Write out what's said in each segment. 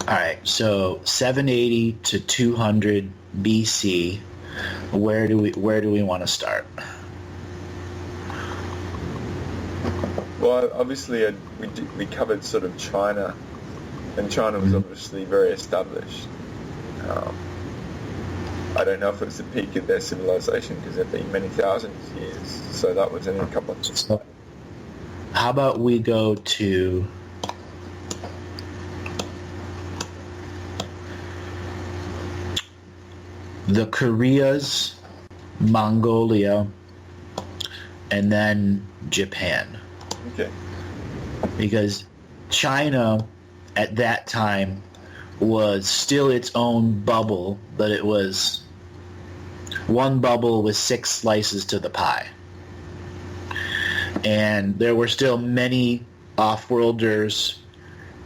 All right, so 780 to 200 BC. Where do we want to start? Well, obviously, we covered sort of China, and China was obviously very established. I don't know if it was the peak of their civilization because they've been many thousands of years, so that was only a couple of years. So, how about we go to the Koreas, Mongolia, and then Japan. Okay. Because China at that time was still its own bubble, but it was one bubble with 6 slices to the pie. And there were still many off-worlders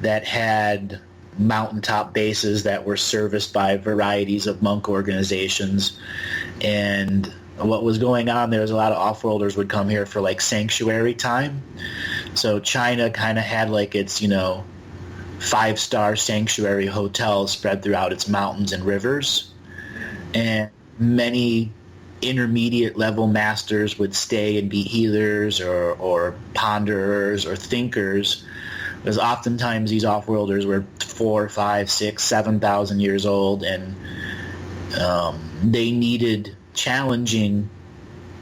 that had mountaintop bases that were serviced by varieties of monk organizations. And what was going on there is a lot of off-worlders would come here for like sanctuary time. So China kind of had like its, 5-star sanctuary hotels spread throughout its mountains and rivers. And many intermediate level masters would stay and be healers or ponderers or thinkers, because oftentimes these off-worlders were 4, 5, 6, 7,000 years old, and they needed challenging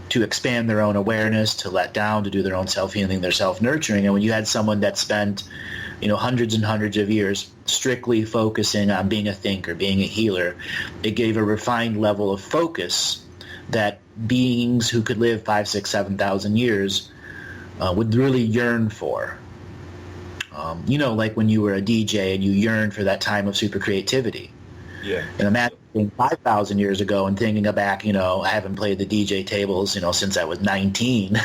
to expand their own awareness, to let down, to do their own self-healing, their self-nurturing. And when you had someone that spent hundreds and hundreds of years strictly focusing on being a thinker, being a healer, it gave a refined level of focus that beings who could live 5, 6, 7,000 years would really yearn for. Like when you were a DJ and you yearned for that time of super creativity. Yeah. And imagine 5,000 years ago and thinking back, I haven't played the DJ tables, since I was 19.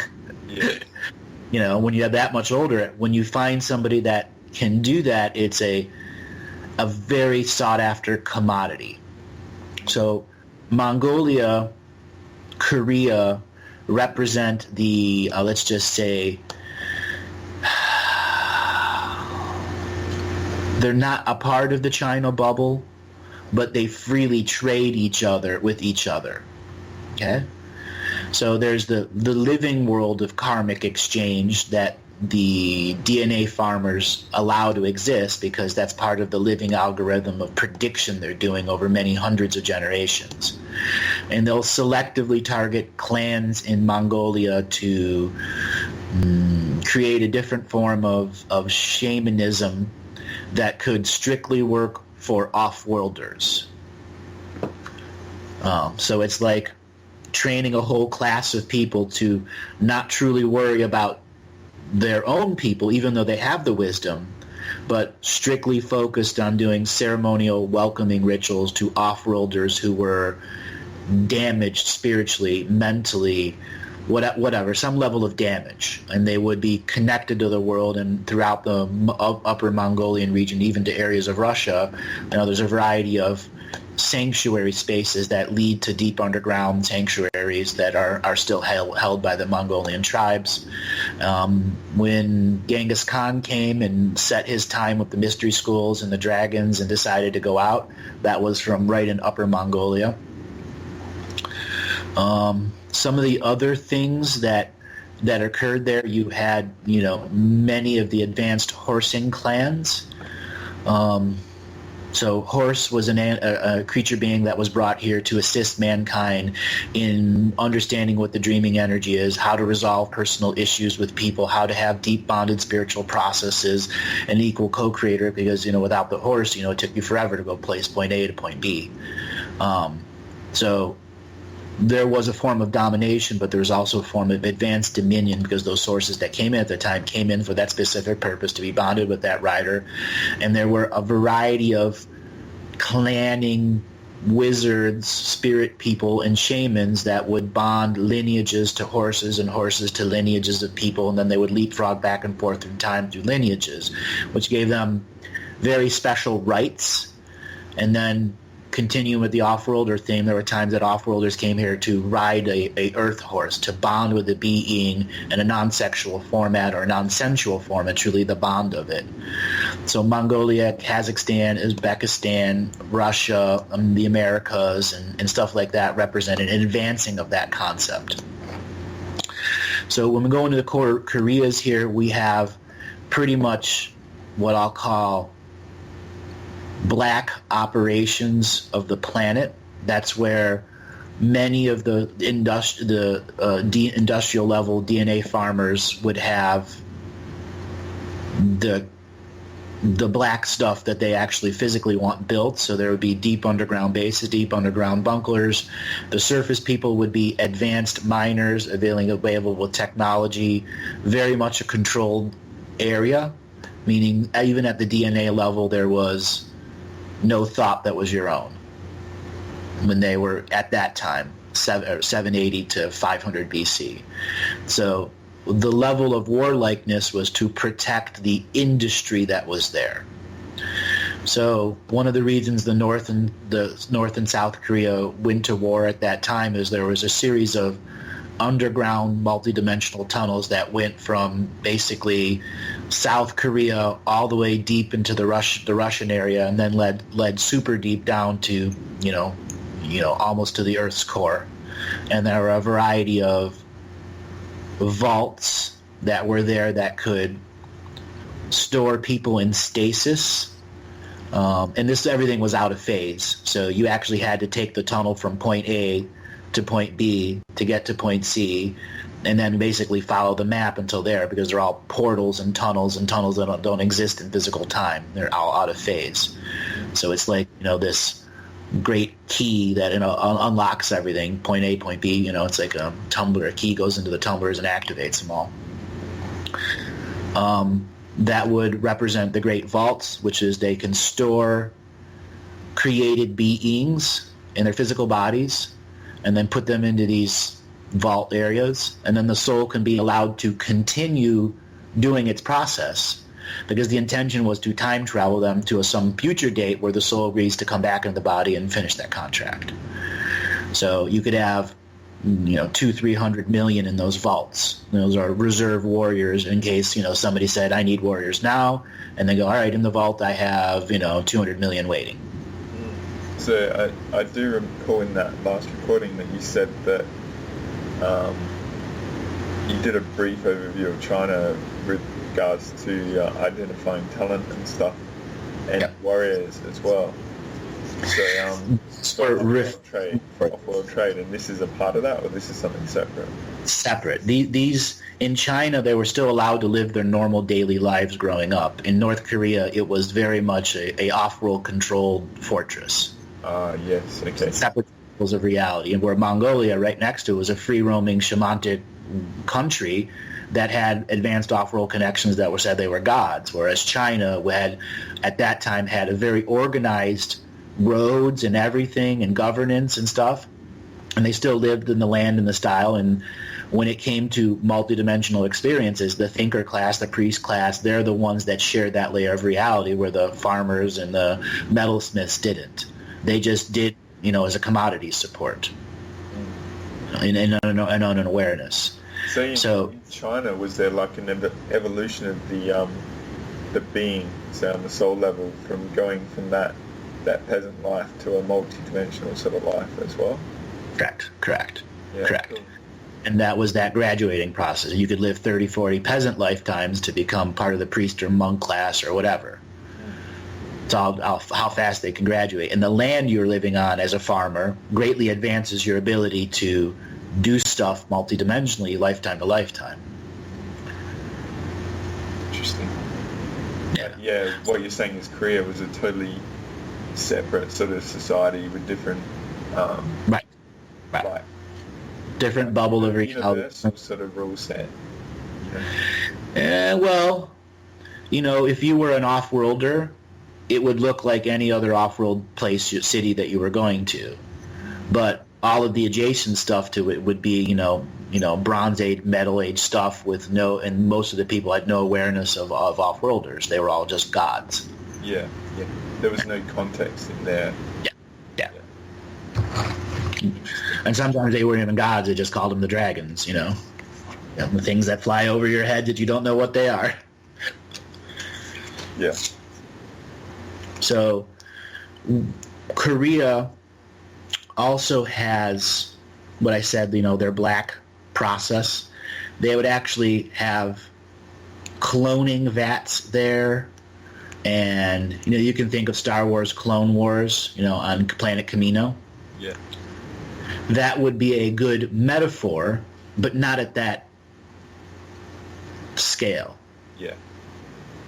Yeah. When you're that much older, when you find somebody that can do that, it's a very sought-after commodity. So Mongolia, Korea represent the, let's just say, they're not a part of the China bubble, but they freely trade with each other. Okay? So there's the living world of karmic exchange that the DNA farmers allow to exist, because that's part of the living algorithm of prediction they're doing over many hundreds of generations. And they'll selectively target clans in Mongolia to create a different form of shamanism that could strictly work for off-worlders. So it's like training a whole class of people to not truly worry about their own people, even though they have the wisdom, but strictly focused on doing ceremonial welcoming rituals to off-worlders who were damaged spiritually, mentally, whatever, some level of damage. And they would be connected to the world and throughout the upper Mongolian region, even to areas of Russia. There's a variety of sanctuary spaces that lead to deep underground sanctuaries that are still held by the Mongolian tribes. When Genghis Khan came and set his time with the mystery schools and the dragons and decided to go out, that was from right in Upper Mongolia. Some of the other things that occurred there, you had many of the advanced horsing clans. So Horse was a creature being that was brought here to assist mankind in understanding what the dreaming energy is, how to resolve personal issues with people, how to have deep bonded spiritual processes, an equal co-creator, because, without the horse, it took you forever to go place point A to point B. So there was a form of domination, but there was also a form of advanced dominion, because those sources that came in at the time came in for that specific purpose, to be bonded with that rider. And there were a variety of clanning wizards, spirit people, and shamans that would bond lineages to horses and horses to lineages of people, and then they would leapfrog back and forth through time through lineages, which gave them very special rights. And then continuing with the off-worlder theme, there were times that off-worlders came here to ride a earth horse, to bond with a being in a non-sexual format or a non-sensual format, truly the bond of it. So Mongolia, Kazakhstan, Uzbekistan, Russia, the Americas, and stuff like that represented an advancing of that concept. So when we go into the core Koreas here, we have pretty much what I'll call black operations of the planet. That's where many of the industrial level DNA farmers would have the black stuff that they actually physically want built. So there would be deep underground bases, deep underground bunkers. The surface people would be advanced miners available with technology, very much a controlled area, meaning even at the DNA level there was no thought that was your own when they were at that time, 780 to 500 BC. So the level of warlikeness was to protect the industry that was there. So one of the reasons the North and South Korea went to war at that time is there was a series of underground multidimensional tunnels that went from basically South Korea all the way deep into the Russian area, and then led super deep down to almost to the Earth's core. And there were a variety of vaults that were there that could store people in stasis, and everything was out of phase. So you actually had to take the tunnel from point A to point B to get to point C, and then basically follow the map until there, because they're all portals and tunnels that don't exist in physical time. They're all out of phase. So it's like this great key that unlocks everything, point A, point B. It's like a tumbler. A key goes into the tumblers and activates them all. That would represent the great vaults, which is they can store created beings in their physical bodies and then put them into these vault areas, and then the soul can be allowed to continue doing its process, because the intention was to time travel them to some future date where the soul agrees to come back into the body and finish that contract. So you could have 200-300 million in those vaults. Those are reserve warriors in case somebody said, I need warriors now, and they go, all right, in the vault I have 200 million waiting. So I do recall in that last recording that you said that you did a brief overview of China with regards to identifying talent and stuff, and warriors as well. So off-world trade, and this is a part of that, or this is something separate? Separate. These in China, they were still allowed to live their normal daily lives growing up. In North Korea, it was very much a off-world controlled fortress. Yes, okay. Separate levels of reality, and where Mongolia, right next to it, was a free-roaming shamanic country that had advanced off-world connections that said they were gods, whereas China at that time had a very organized roads and everything and governance and stuff, and they still lived in the land and the style. And when it came to multidimensional experiences, the thinker class, the priest class, they're the ones that shared that layer of reality, where the farmers and the metalsmiths didn't. They just did, as a commodity support and on an awareness. So in China, was there like an evolution of the being, say on the soul level, from going from that peasant life to a multi-dimensional sort of life as well? Correct. Yeah, correct. Cool. And that was that graduating process. You could live 30, 40 peasant lifetimes to become part of the priest or monk class or whatever. It's all how fast they can graduate. And the land you're living on as a farmer greatly advances your ability to do stuff multidimensionally, lifetime to lifetime. Interesting. Yeah, what you're saying is Korea was a totally separate sort of society with different right. Like, different bubble of reality. Universal sort of rule set. Well, if you were an off-worlder, it would look like any other off-world city that you were going to. But all of the adjacent stuff to it would be, Bronze Age, Metal Age stuff and most of the people had no awareness of off-worlders. They were all just gods. Yeah. There was no context in there. Yeah. And sometimes they weren't even gods, they just called them the dragons, the things that fly over your head that you don't know what they are. Yeah. So Korea also has what I said, their black process. They would actually have cloning vats there. And, you can think of Star Wars Clone Wars, on planet Kamino. Yeah. That would be a good metaphor, but not at that scale. Yeah.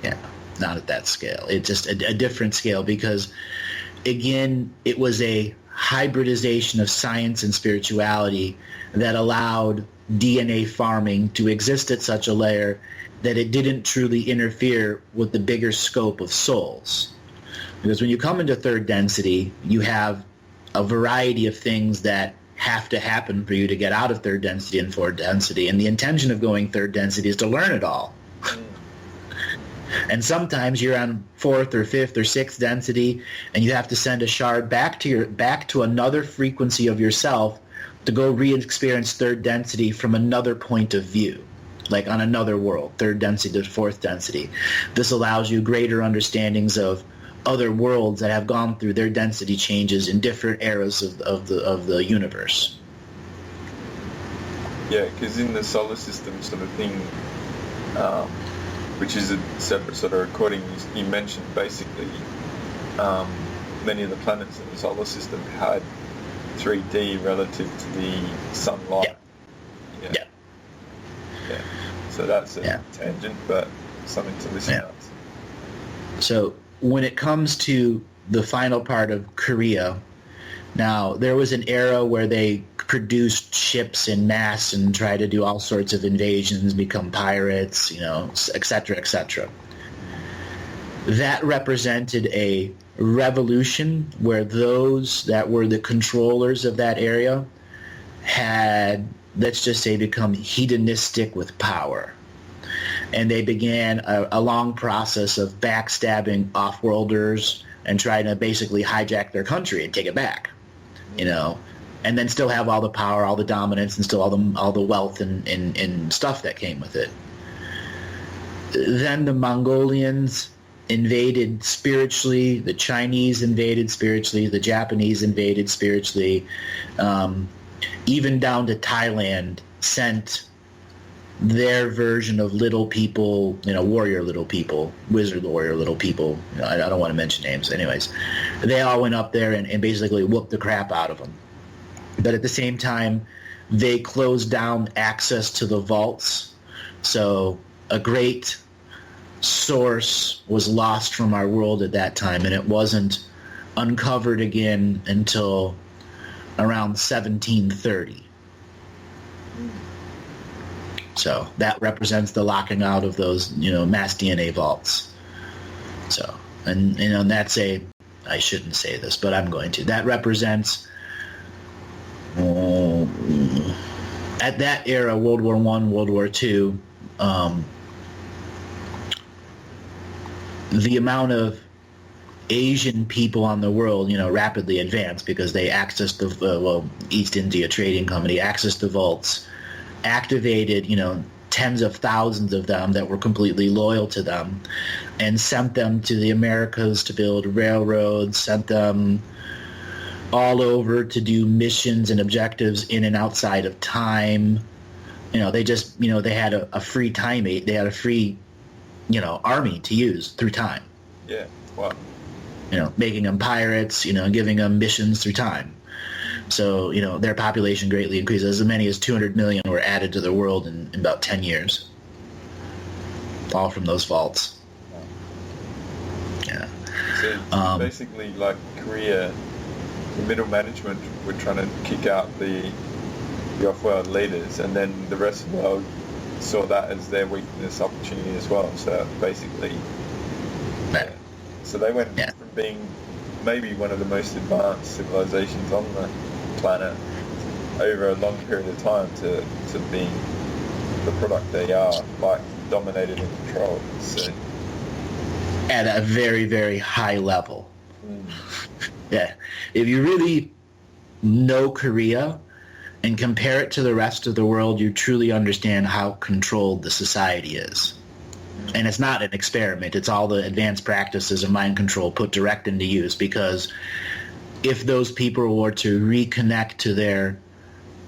Yeah, not at that scale. It's just a different scale because, again, it was a hybridization of science and spirituality that allowed DNA farming to exist at such a layer that it didn't truly interfere with the bigger scope of souls. Because when you come into third density, you have a variety of things that have to happen for you to get out of third density and fourth density. And the intention of going third density is to learn it all. And sometimes you're on fourth or fifth or sixth density, and you have to send a shard back to another frequency of yourself to go re-experience third density from another point of view, like on another world, third density to fourth density. This allows you greater understandings of other worlds that have gone through their density changes in different eras of the universe. Yeah, because in the solar system sort of thing, which is a separate sort of recording, you mentioned basically many of the planets in the solar system had 3D relative to the sunlight. Yeah. So that's a tangent, but something to listen out. So when it comes to the final part of Korea, now there was an era where they produced ships en masse and tried to do all sorts of invasions, become pirates, et cetera, et cetera. That represented a revolution where those that were the controllers of that area had, let's just say, become hedonistic with power. And they began a long process of backstabbing offworlders and trying to basically hijack their country and take it back, and then still have all the power, all the dominance, and still all the wealth and stuff that came with it. Then the Mongolians invaded spiritually, the Chinese invaded spiritually, the Japanese invaded spiritually, even down to Thailand sent their version of little people, warrior little people, wizard warrior little people. I don't want to mention names. Anyways, they all went up there and basically whooped the crap out of them. But at the same time, they closed down access to the vaults. So a great source was lost from our world at that time, and it wasn't uncovered again until around 1730. So that represents the locking out of those, mass DNA vaults. So, and that's I shouldn't say this, but I'm going to. That represents, at that era, World War I, World War II, the amount of Asian people on the world, rapidly advanced because they accessed the, East India Trading Company accessed the vaults, activated, tens of thousands of them that were completely loyal to them, and sent them to the Americas to build railroads, sent them all over to do missions and objectives in and outside of time. They just, they had a free time, they had a free, army to use through time. Yeah, wow. Making them pirates, giving them missions through time. So, their population greatly increased. As many as 200 million were added to the world in about 10 years. All from those vaults. Yeah. So basically, like Korea, the middle management were trying to kick out the off-world leaders, and then the rest of the world saw that as their weakness opportunity as well. So basically, so they went from being maybe one of the most advanced civilizations on the planet over a long period of time to being the product they are, like dominated and controlled. So, at a very, very high level. Yeah. If you really know Korea and compare it to the rest of the world, you truly understand how controlled the society is. And it's not an experiment. It's all the advanced practices of mind control put direct into use, because if those people were to reconnect to their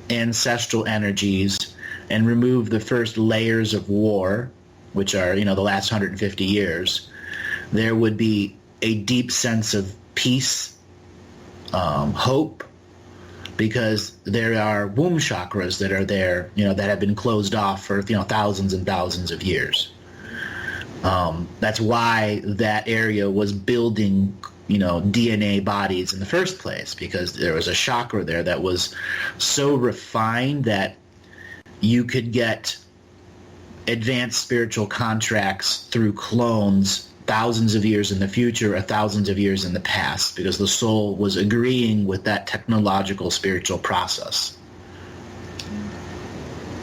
ancestral energies and remove the first layers of war, which are, the last 150 years, there would be a deep sense of peace, hope, because there are womb chakras that are there, that have been closed off for, thousands and thousands of years. That's why that area was building, DNA bodies in the first place, because there was a chakra there that was so refined that you could get advanced spiritual contracts through clones thousands of years in the future or thousands of years in the past, because the soul was agreeing with that technological spiritual process.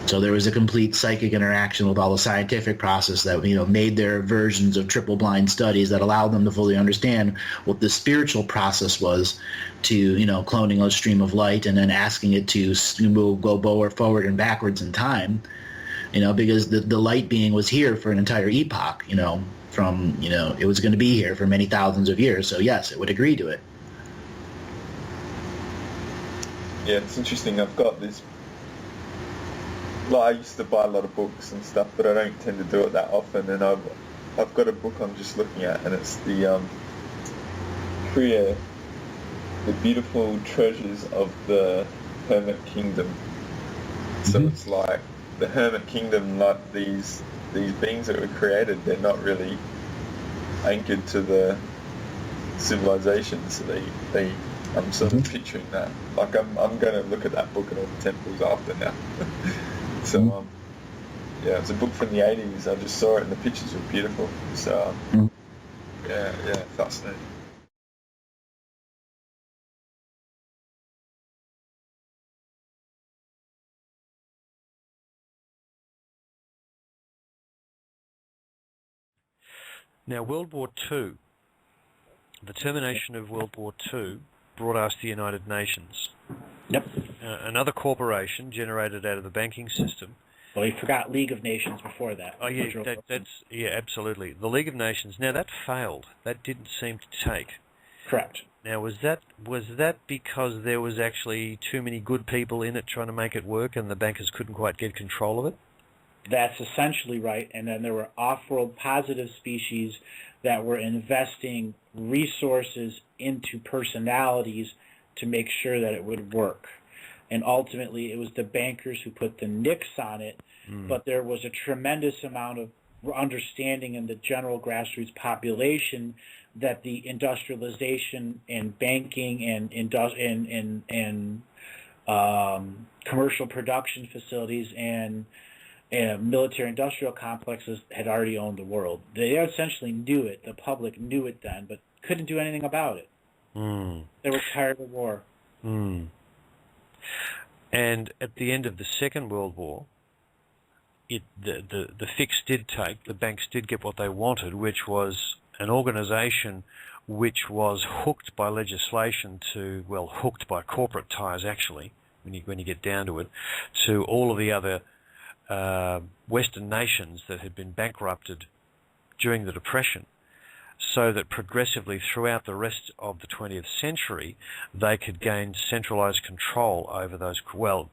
So there was a complete psychic interaction with all the scientific process that, made their versions of triple-blind studies that allowed them to fully understand what the spiritual process was to, cloning a stream of light and then asking it to go forward and backwards in time, because the light being was here for an entire epoch, from, it was going to be here for many thousands of years. So yes, it would agree to it. Yeah, it's interesting. I've got this. I used to buy a lot of books and stuff, but I don't tend to do it that often. And I've got a book I'm just looking at, and it's the beautiful treasures of the Hermit Kingdom. So it's like the Hermit Kingdom, like these beings that were created, they're not really anchored to the civilization. So I'm sort of picturing that. Like I'm going to look at that book and all the temples after now. So, yeah, it's a book from the 80s. I just saw it and the pictures were beautiful. So, yeah, fascinating. Now, World War II, the termination of World War II brought us the United Nations. Yep. Another corporation generated out of the banking system. Well, you forgot League of Nations before that. Oh, yeah, absolutely. The League of Nations. Now, that failed. That didn't seem to take. Correct. Now, was that because there was actually too many good people in it trying to make it work and the bankers couldn't quite get control of it? That's essentially right. And then there were off-world positive species that were investing resources into personalities to make sure that it would work. And ultimately, it was the bankers who put the nix on it, but there was a tremendous amount of understanding in the general grassroots population that the industrialization and banking and commercial production facilities and military industrial complexes had already owned the world. They essentially knew it. The public knew it then, but couldn't do anything about it. They were tired of war. And at the end of the Second World War, the fix did take. The banks did get what they wanted, which was an organization which was hooked by legislation to, well, hooked by corporate ties, actually, when you get down to it, to all of the other Western nations that had been bankrupted during the Depression, so that progressively throughout the rest of the 20th century, they could gain centralized control over those. Well,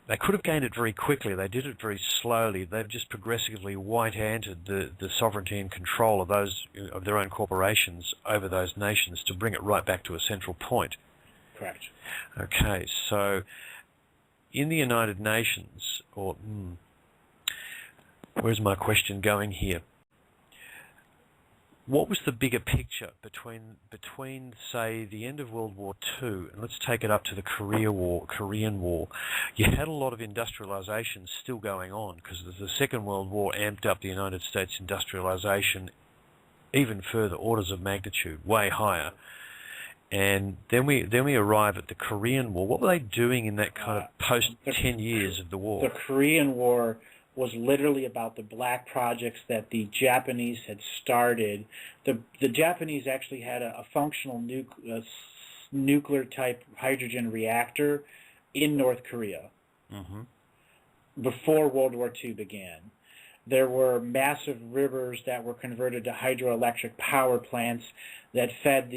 they could have gained it very quickly. They did it very slowly. They've just progressively white-handed the sovereignty and control of their own corporations over those nations to bring it right back to a central point. Correct. Okay, so in the United Nations, where's my question going here? What was the bigger picture between, say, the end of World War II, and let's take it up to the Korean War? You had a lot of industrialization still going on, because the Second World War amped up the United States industrialization even further, orders of magnitude, way higher. And then we arrive at the Korean War. What were they doing in that kind of post 10 years of the war? The Korean War was literally about the black projects that the Japanese had started. The Japanese actually had a functional nuclear-type hydrogen reactor in North Korea before World War II began. There were massive rivers that were converted to hydroelectric power plants that fed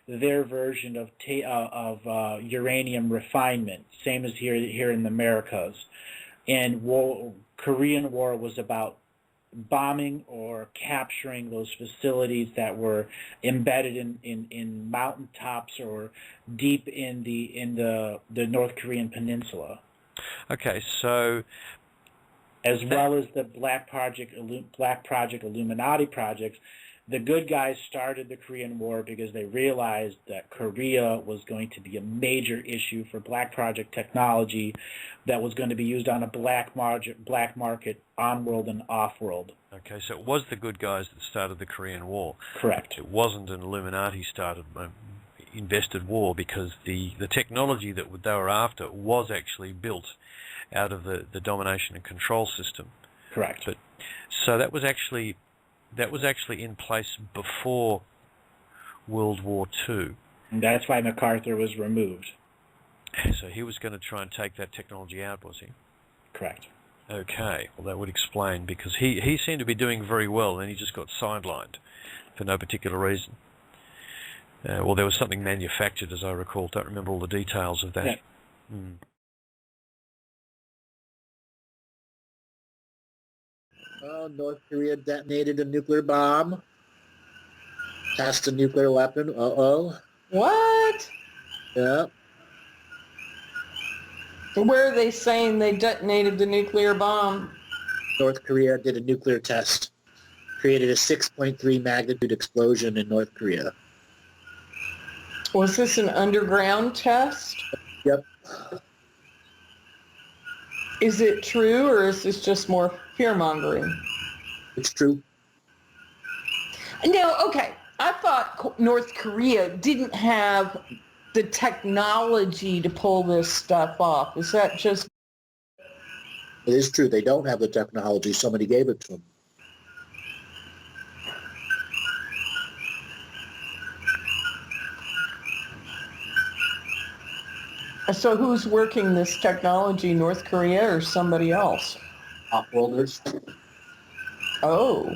their version of uranium refinement, same as here in the Americas. And Korean War was about bombing or capturing those facilities that were embedded in mountaintops or deep in the North Korean peninsula. Okay, so as well as the Black Project Illuminati projects. The good guys started the Korean War because they realized that Korea was going to be a major issue for Black Project technology that was going to be used on a black market on-world and off-world. Okay, so it was the good guys that started the Korean War. Correct. It wasn't an Illuminati invested war, because the technology that they were after was actually built out of the domination and control system. Correct. But so that was actually in place before World War II. And that's why MacArthur was removed. So he was going to try and take that technology out, was he? Correct. Okay, well that would explain, because he seemed to be doing very well, and he just got sidelined for no particular reason. Well, there was something manufactured, as I recall. Don't remember all the details of that. Yeah. Mm. Well, North Korea detonated a nuclear bomb. Test a nuclear weapon. Uh-oh. What? Yeah. Where are they saying they detonated the nuclear bomb? North Korea did a nuclear test. Created a 6.3 magnitude explosion in North Korea. Was this an underground test? Yep. Is it true, or is this just more fear-mongering? It's true. No, okay. I thought North Korea didn't have the technology to pull this stuff off. Is that just... It is true. They don't have the technology. Somebody gave it to them. So who's working this technology, North Korea or somebody else? Offworlders. Oh.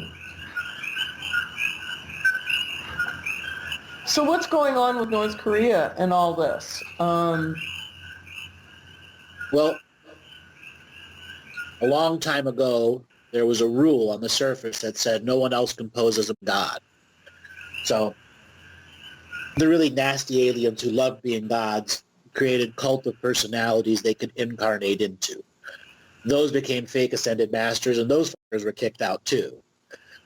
So what's going on with North Korea and all this? Well, a long time ago, there was a rule on the surface that said no one else can pose as a god. So the really nasty aliens who loved being gods created cult of personalities they could incarnate into. Those became fake ascended masters, and those fuckers were kicked out too.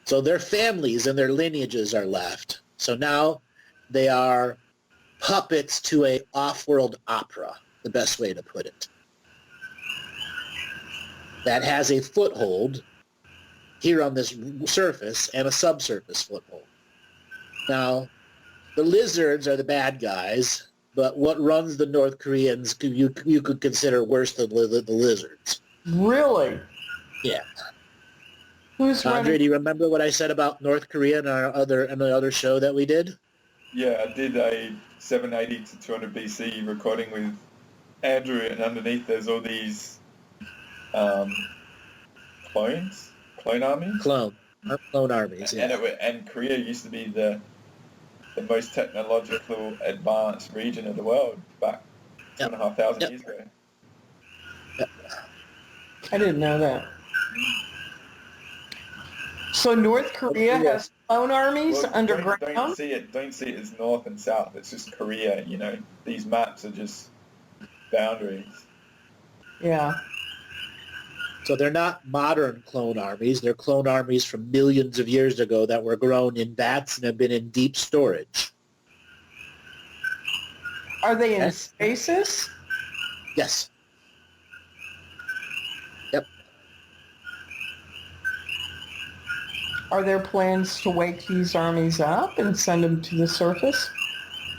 So their families and their lineages are left. So now they are puppets to a off-world opera, the best way to put it. That has a foothold here on this surface and a subsurface foothold. Now, the lizards are the bad guys, but what runs the North Koreans you could consider worse than the lizards. Really? Yeah. Who's Andre, running? do you remember what I said about North Korea in the other show that we did? Yeah, I did a 780 to 200 BC recording with Andrew, and underneath there's all these clone armies. Clone armies. Yeah. And Korea used to be the most technological advanced region of the world back 2,500 years ago. Yep. I didn't know that. So North Korea has clone armies underground? Don't see it as north and south. It's just Korea, you know. These maps are just boundaries. Yeah. So they're not modern clone armies. They're clone armies from millions of years ago that were grown in vats and have been in deep storage. Are they in stasis? Yes. Yep. Are there plans to wake these armies up and send them to the surface?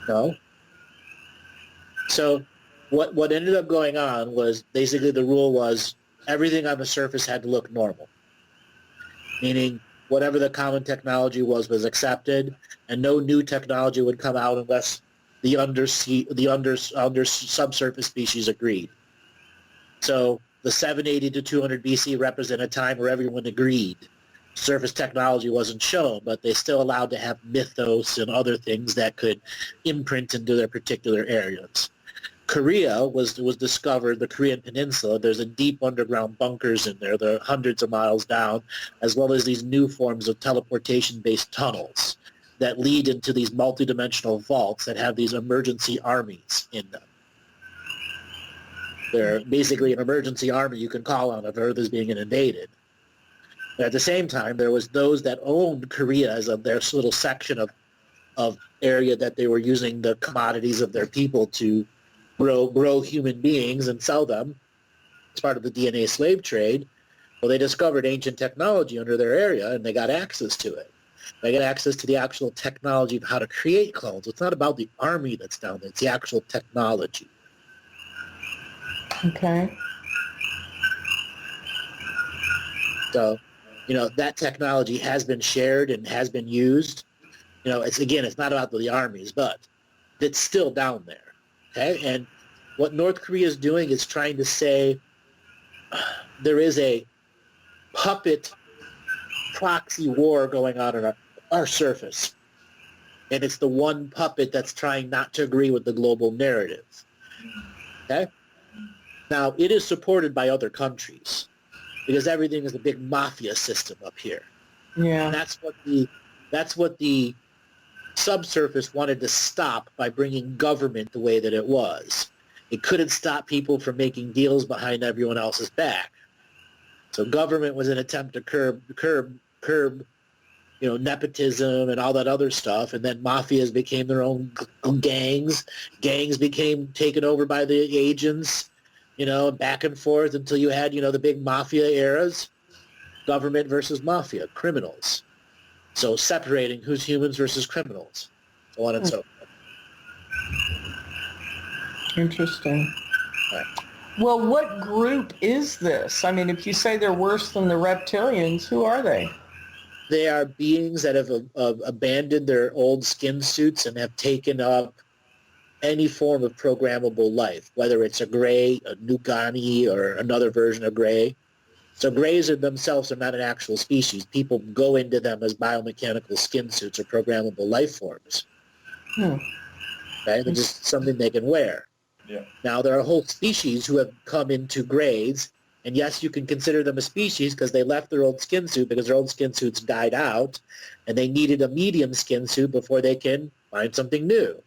No. So what ended up going on was basically the rule was everything on the surface had to look normal, meaning whatever the common technology was accepted, and no new technology would come out unless the subsurface species agreed. So the 780 to 200 BC represent a time where everyone agreed. Surface technology wasn't shown, but they still allowed to have mythos and other things that could imprint into their particular areas. Korea was discovered, the Korean Peninsula. There's a deep underground bunkers in there. They're hundreds of miles down, as well as these new forms of teleportation-based tunnels that lead into these multidimensional vaults that have these emergency armies in them. They're basically an emergency army you can call on if Earth is being invaded. But at the same time, there was those that owned Korea as their little section of area that they were using the commodities of their people to grow human beings and sell them as part of the DNA slave trade. Well, they discovered ancient technology under their area, and they got access to it. They got access to the actual technology of how to create clones. It's not about the army that's down there. It's the actual technology. Okay. So, that technology has been shared and has been used. It's not about the armies, but it's still down there. Okay, and what North Korea is doing is trying to say there is a puppet proxy war going on our surface, and it's the one puppet that's trying not to agree with the global narrative. Okay, now it is supported by other countries because everything is a big mafia system up here. Yeah, And that's what the subsurface wanted to stop by bringing government the way that it was. It couldn't stop people from making deals behind everyone else's back. So government was an attempt to curb nepotism and all that other stuff, and then mafias became their own gangs. Gangs became taken over by the agents, back and forth until you had, the big mafia eras, government versus mafia, criminals. So separating who's humans versus criminals, so on and so forth. interesting. Right. Well, what group is this? I mean, if you say they're worse than the reptilians, who are they? They are beings that have abandoned their old skin suits and have taken up any form of programmable life, whether it's a gray, a Nugani, or another version of gray. So grays themselves are not an actual species. People go into them as biomechanical skin suits or programmable life forms. Okay? They're just something they can wear. Yeah. Now, there are whole species who have come into grays, and yes, you can consider them a species because they left their old skin suit because their old skin suits died out, and they needed a medium skin suit before they can find something new.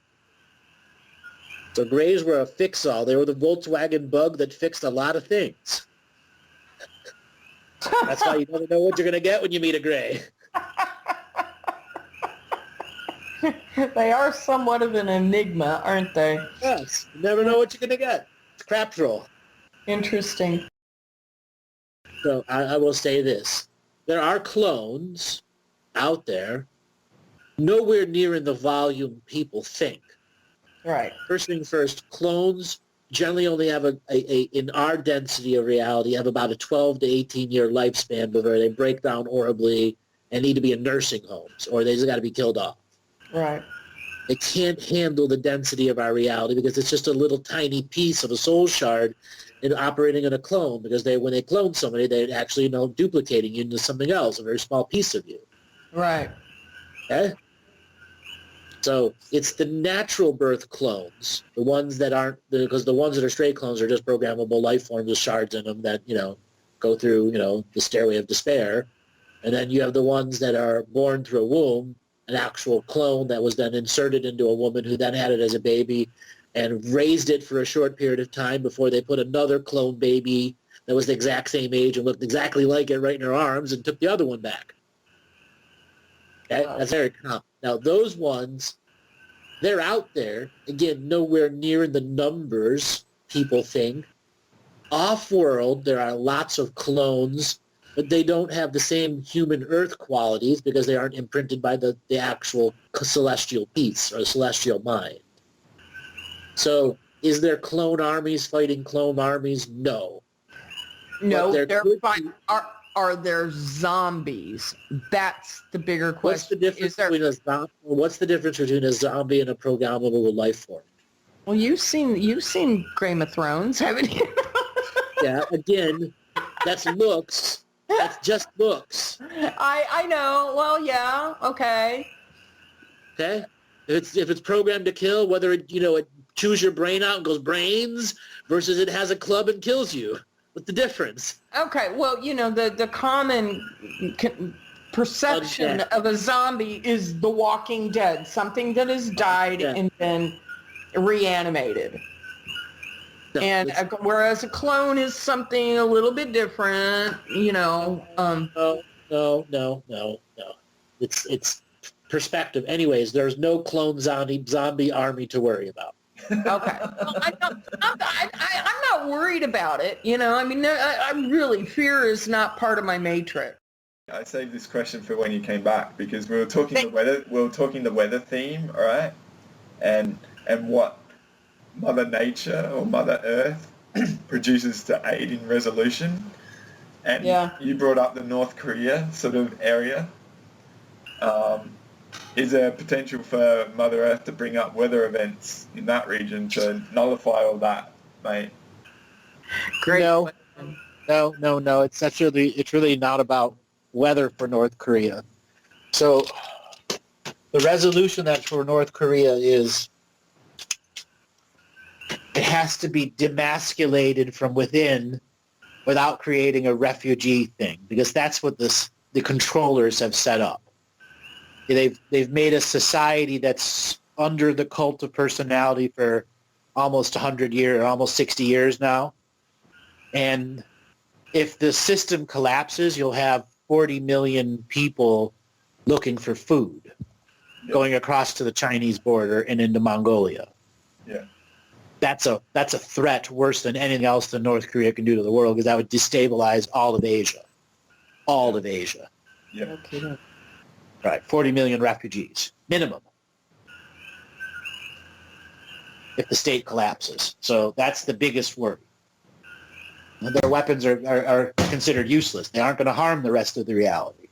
So grays were a fix-all. They were the Volkswagen bug that fixed a lot of things. That's why you never know what you're going to get when you meet a gray. They are somewhat of an enigma, aren't they? Yes. You never know what you're going to get. It's crap roll. Interesting. So I will say this. There are clones out there, nowhere near in the volume people think. Right. First thing first, clones generally only have in our density of reality, have about a 12 to 18 year lifespan before they break down horribly and need to be in nursing homes, or they just got to be killed off. Right. They can't handle the density of our reality because it's just a little tiny piece of a soul shard operating in a clone, because when they clone somebody, they're actually duplicating you into something else, a very small piece of you. Right. Okay? So it's the natural birth clones, the ones that aren't, because the ones that are straight clones are just programmable life forms with shards in them that, go through, the stairway of despair. And then you have the ones that are born through a womb, an actual clone that was then inserted into a woman who then had it as a baby and raised it for a short period of time before they put another clone baby that was the exact same age and looked exactly like it right in her arms and took the other one back. Okay? That's very common. Now, those ones, they're out there, again, nowhere near in the numbers people think. Off-world, there are lots of clones, but they don't have the same human Earth qualities because they aren't imprinted by the actual celestial piece or the celestial mind. So, is there clone armies fighting clone armies? No. No, are there zombies? That's the bigger question. What's the difference between a zombie and a programmable life form? Well, you've seen Game of Thrones, haven't you? Yeah, again, that's looks. That's just looks. I know. Well, yeah. Okay. Okay? If it's programmed to kill, whether it chews your brain out and goes brains versus it has a club and kills you. What's the difference? Okay. Well, the common perception of a zombie is The Walking Dead, something that has died and been reanimated. No, and whereas a clone is something a little bit different, No. It's perspective. Anyways, there's no clone zombie army to worry about. Okay. Well, I'm not worried about it. I'm really, fear is not part of my matrix. I saved this question for when you came back because we were talking the weather. We were talking the weather theme, all right, and what Mother Nature or Mother Earth produces to aid in resolution. And you brought up the North Korea sort of area. Is there potential for Mother Earth to bring up weather events in that region to nullify all that, mate? Great. No. It's really not about weather for North Korea. So the resolution that for North Korea is it has to be demasculated from within without creating a refugee thing, because that's what the controllers have set up. They've made a society that's under the cult of personality for almost 100 years, almost 60 years now. And if the system collapses, you'll have 40 million people looking for food going across to the Chinese border and into Mongolia. Yeah. That's a threat worse than anything else that North Korea can do to the world, because that would destabilize all of Asia. All of Asia. Yeah. Okay. Right, 40 million refugees, minimum, if the state collapses. So that's the biggest worry. And their weapons are considered useless. They aren't going to harm the rest of the reality.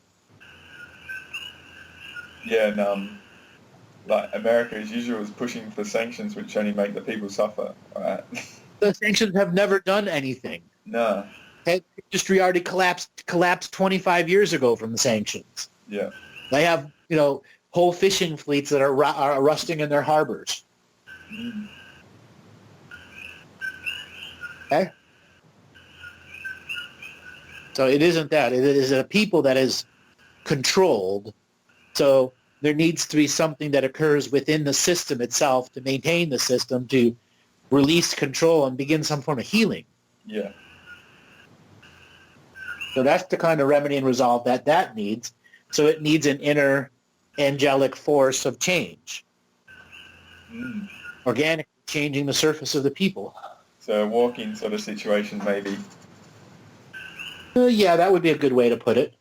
Yeah, and like America, as usual, is pushing for sanctions which only make the people suffer, right? The sanctions have never done anything. No. The industry already collapsed 25 years ago from the sanctions. Yeah. They have, whole fishing fleets that are rusting in their harbors. Mm. Okay? So it isn't that. It is a people that is controlled. So there needs to be something that occurs within the system itself to maintain the system, to release control and begin some form of healing. Yeah. So that's the kind of remedy and resolve that needs. So it needs an inner angelic force of change. Mm. Organically changing the surface of the people. So a walk-in sort of situation, maybe. Yeah, that would be a good way to put it.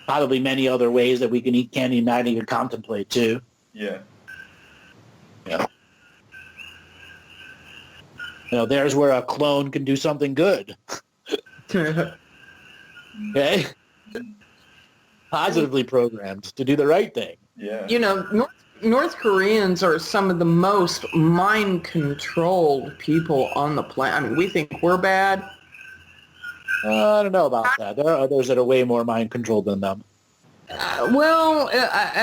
Probably many other ways that we can't even contemplate too. Yeah. Yeah. There's where a clone can do something good. Okay? Positively programmed to do the right thing. Yeah. North Koreans are some of the most mind-controlled people on the planet. I mean, we think we're bad. I don't know about that. There are others that are way more mind-controlled than them.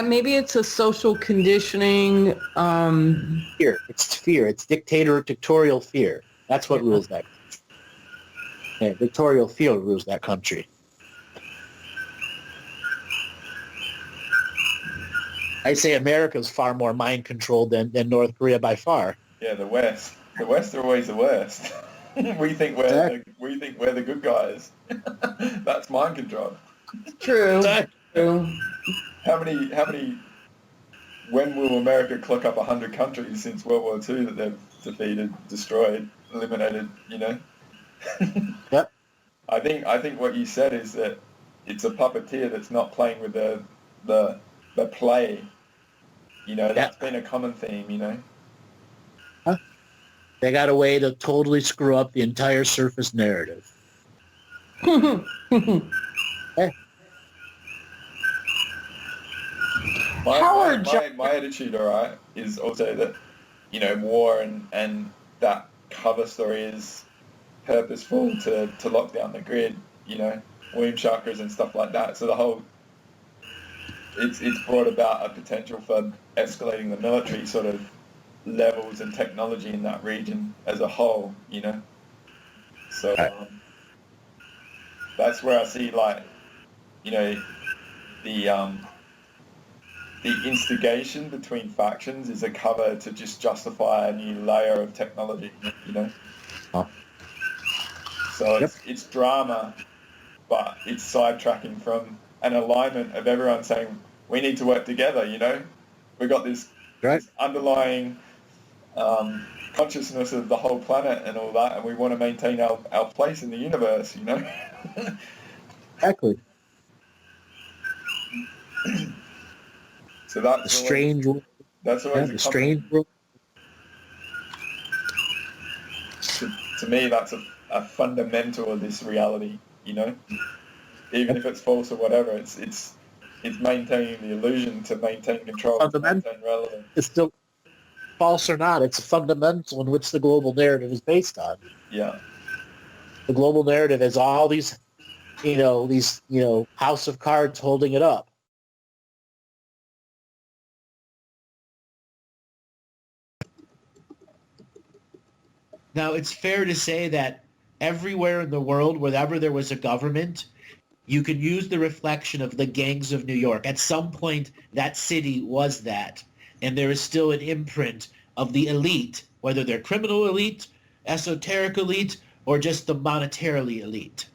Maybe it's a social conditioning. Fear. It's fear. It's dictatorial fear. That's what rules that country. Yeah, dictatorial fear rules that country. I say America's far more mind-controlled than North Korea by far. Yeah, the West. The West are always the worst. we think we're the good guys. That's mind control. True. True. How many? When will America clock up 100 countries since World War II that they've defeated, destroyed, eliminated? Yep. I think what you said is that it's a puppeteer that's not playing with the play. That's been a common theme. Huh? They got a way to totally screw up the entire surface narrative. Hey. My attitude, all right, is also that, war and that cover story is purposeful to lock down the grid, you know, womb chakras and stuff like that. So the whole, it's brought about a potential for escalating the military sort of levels and technology in that region as a whole, you know. So that's where I see, like, you know, the instigation between factions is a cover to just justify a new layer of technology, you know. So it's drama, but it's sidetracking from an alignment of everyone saying we need to work together, you know. We've got this underlying consciousness of the whole planet and all that, and we want to maintain our place in the universe, you know. Exactly. So that's strange. That's always the strange world. To me, that's a fundamental of this reality, you know. Even if it's false or whatever, it's maintaining the illusion to maintain control, to maintain relevance. It's still false or not. It's a fundamental in which the global narrative is based on. Yeah. The global narrative is all these house of cards holding it up. Now, it's fair to say that everywhere in the world, wherever there was a government, you could use the reflection of the gangs of New York. At some point, that city was that. And there is still an imprint of the elite, whether they're criminal elite, esoteric elite, or just the monetarily elite.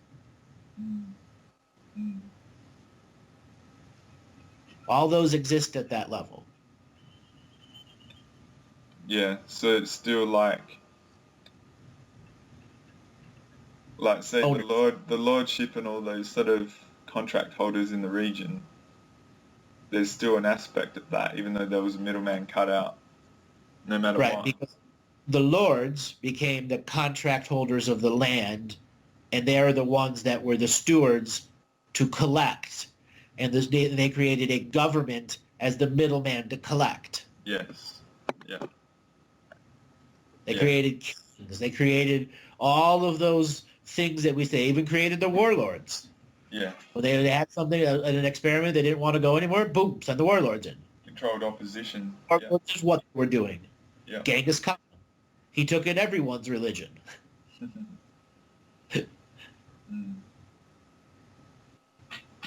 All those exist at that level. Yeah, so it's still like say the lordship and all those sort of contract holders in the region, there's still an aspect of that, even though there was a middleman cut out, no matter what. Right, because the lords became the contract holders of the land, and they are the ones that were the stewards to collect, and they created a government as the middleman to collect. Yes, yeah. They created kings. They created all of those things that we say, even created the warlords. Yeah. Well, they had something, an experiment, they didn't want to go anymore, boom, send the warlords in. Controlled opposition. Which is what we're doing. Yeah. Genghis Khan. He took in everyone's religion.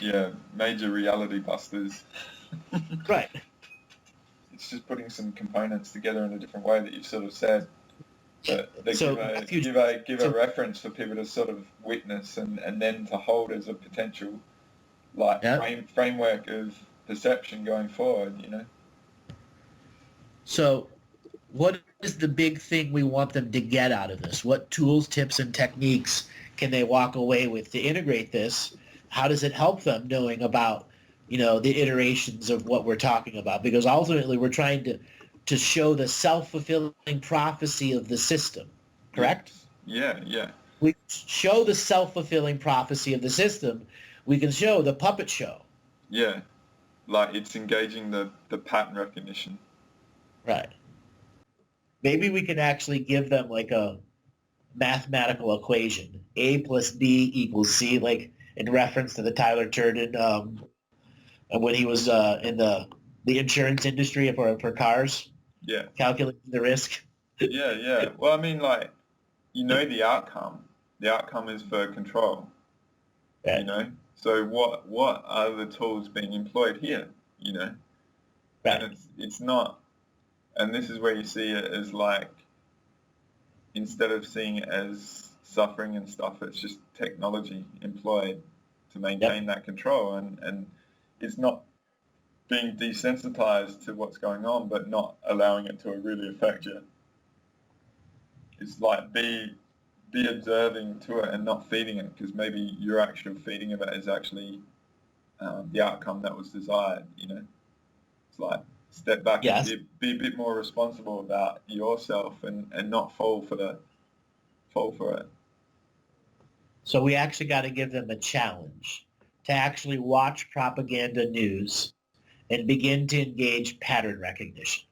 Yeah, major reality busters. Right. It's just putting some components together in a different way that you've sort of said. But they give a reference for people to sort of witness and then to hold as a potential framework of perception going forward, you know. So what is the big thing we want them to get out of this? What tools, tips, and techniques can they walk away with to integrate this? How does it help them knowing about, the iterations of what we're talking about? Because ultimately we're trying to show the self-fulfilling prophecy of the system, correct? Yeah. We show the self-fulfilling prophecy of the system. We can show the puppet show. Yeah, like it's engaging the pattern recognition. Right. Maybe we can actually give them like a mathematical equation, A plus B equals C, like in reference to the Tyler Turden, and when he was in the insurance industry for cars. Yeah. Calculating the risk. Yeah. Well, I mean, like, the outcome. The outcome is for control. Right. So what are the tools being employed here? Right. And it's not. And this is where you see it as like, instead of seeing it as suffering and stuff, it's just technology employed to maintain that control. And it's not being desensitized to what's going on, but not allowing it to really affect you. It's like be observing to it and not feeding it, because maybe your actual feeding of it is actually the outcome that was desired. It's like step back and be a bit more responsible about yourself and not fall for it. So we actually got to give them a challenge to actually watch propaganda news and begin to engage pattern recognition.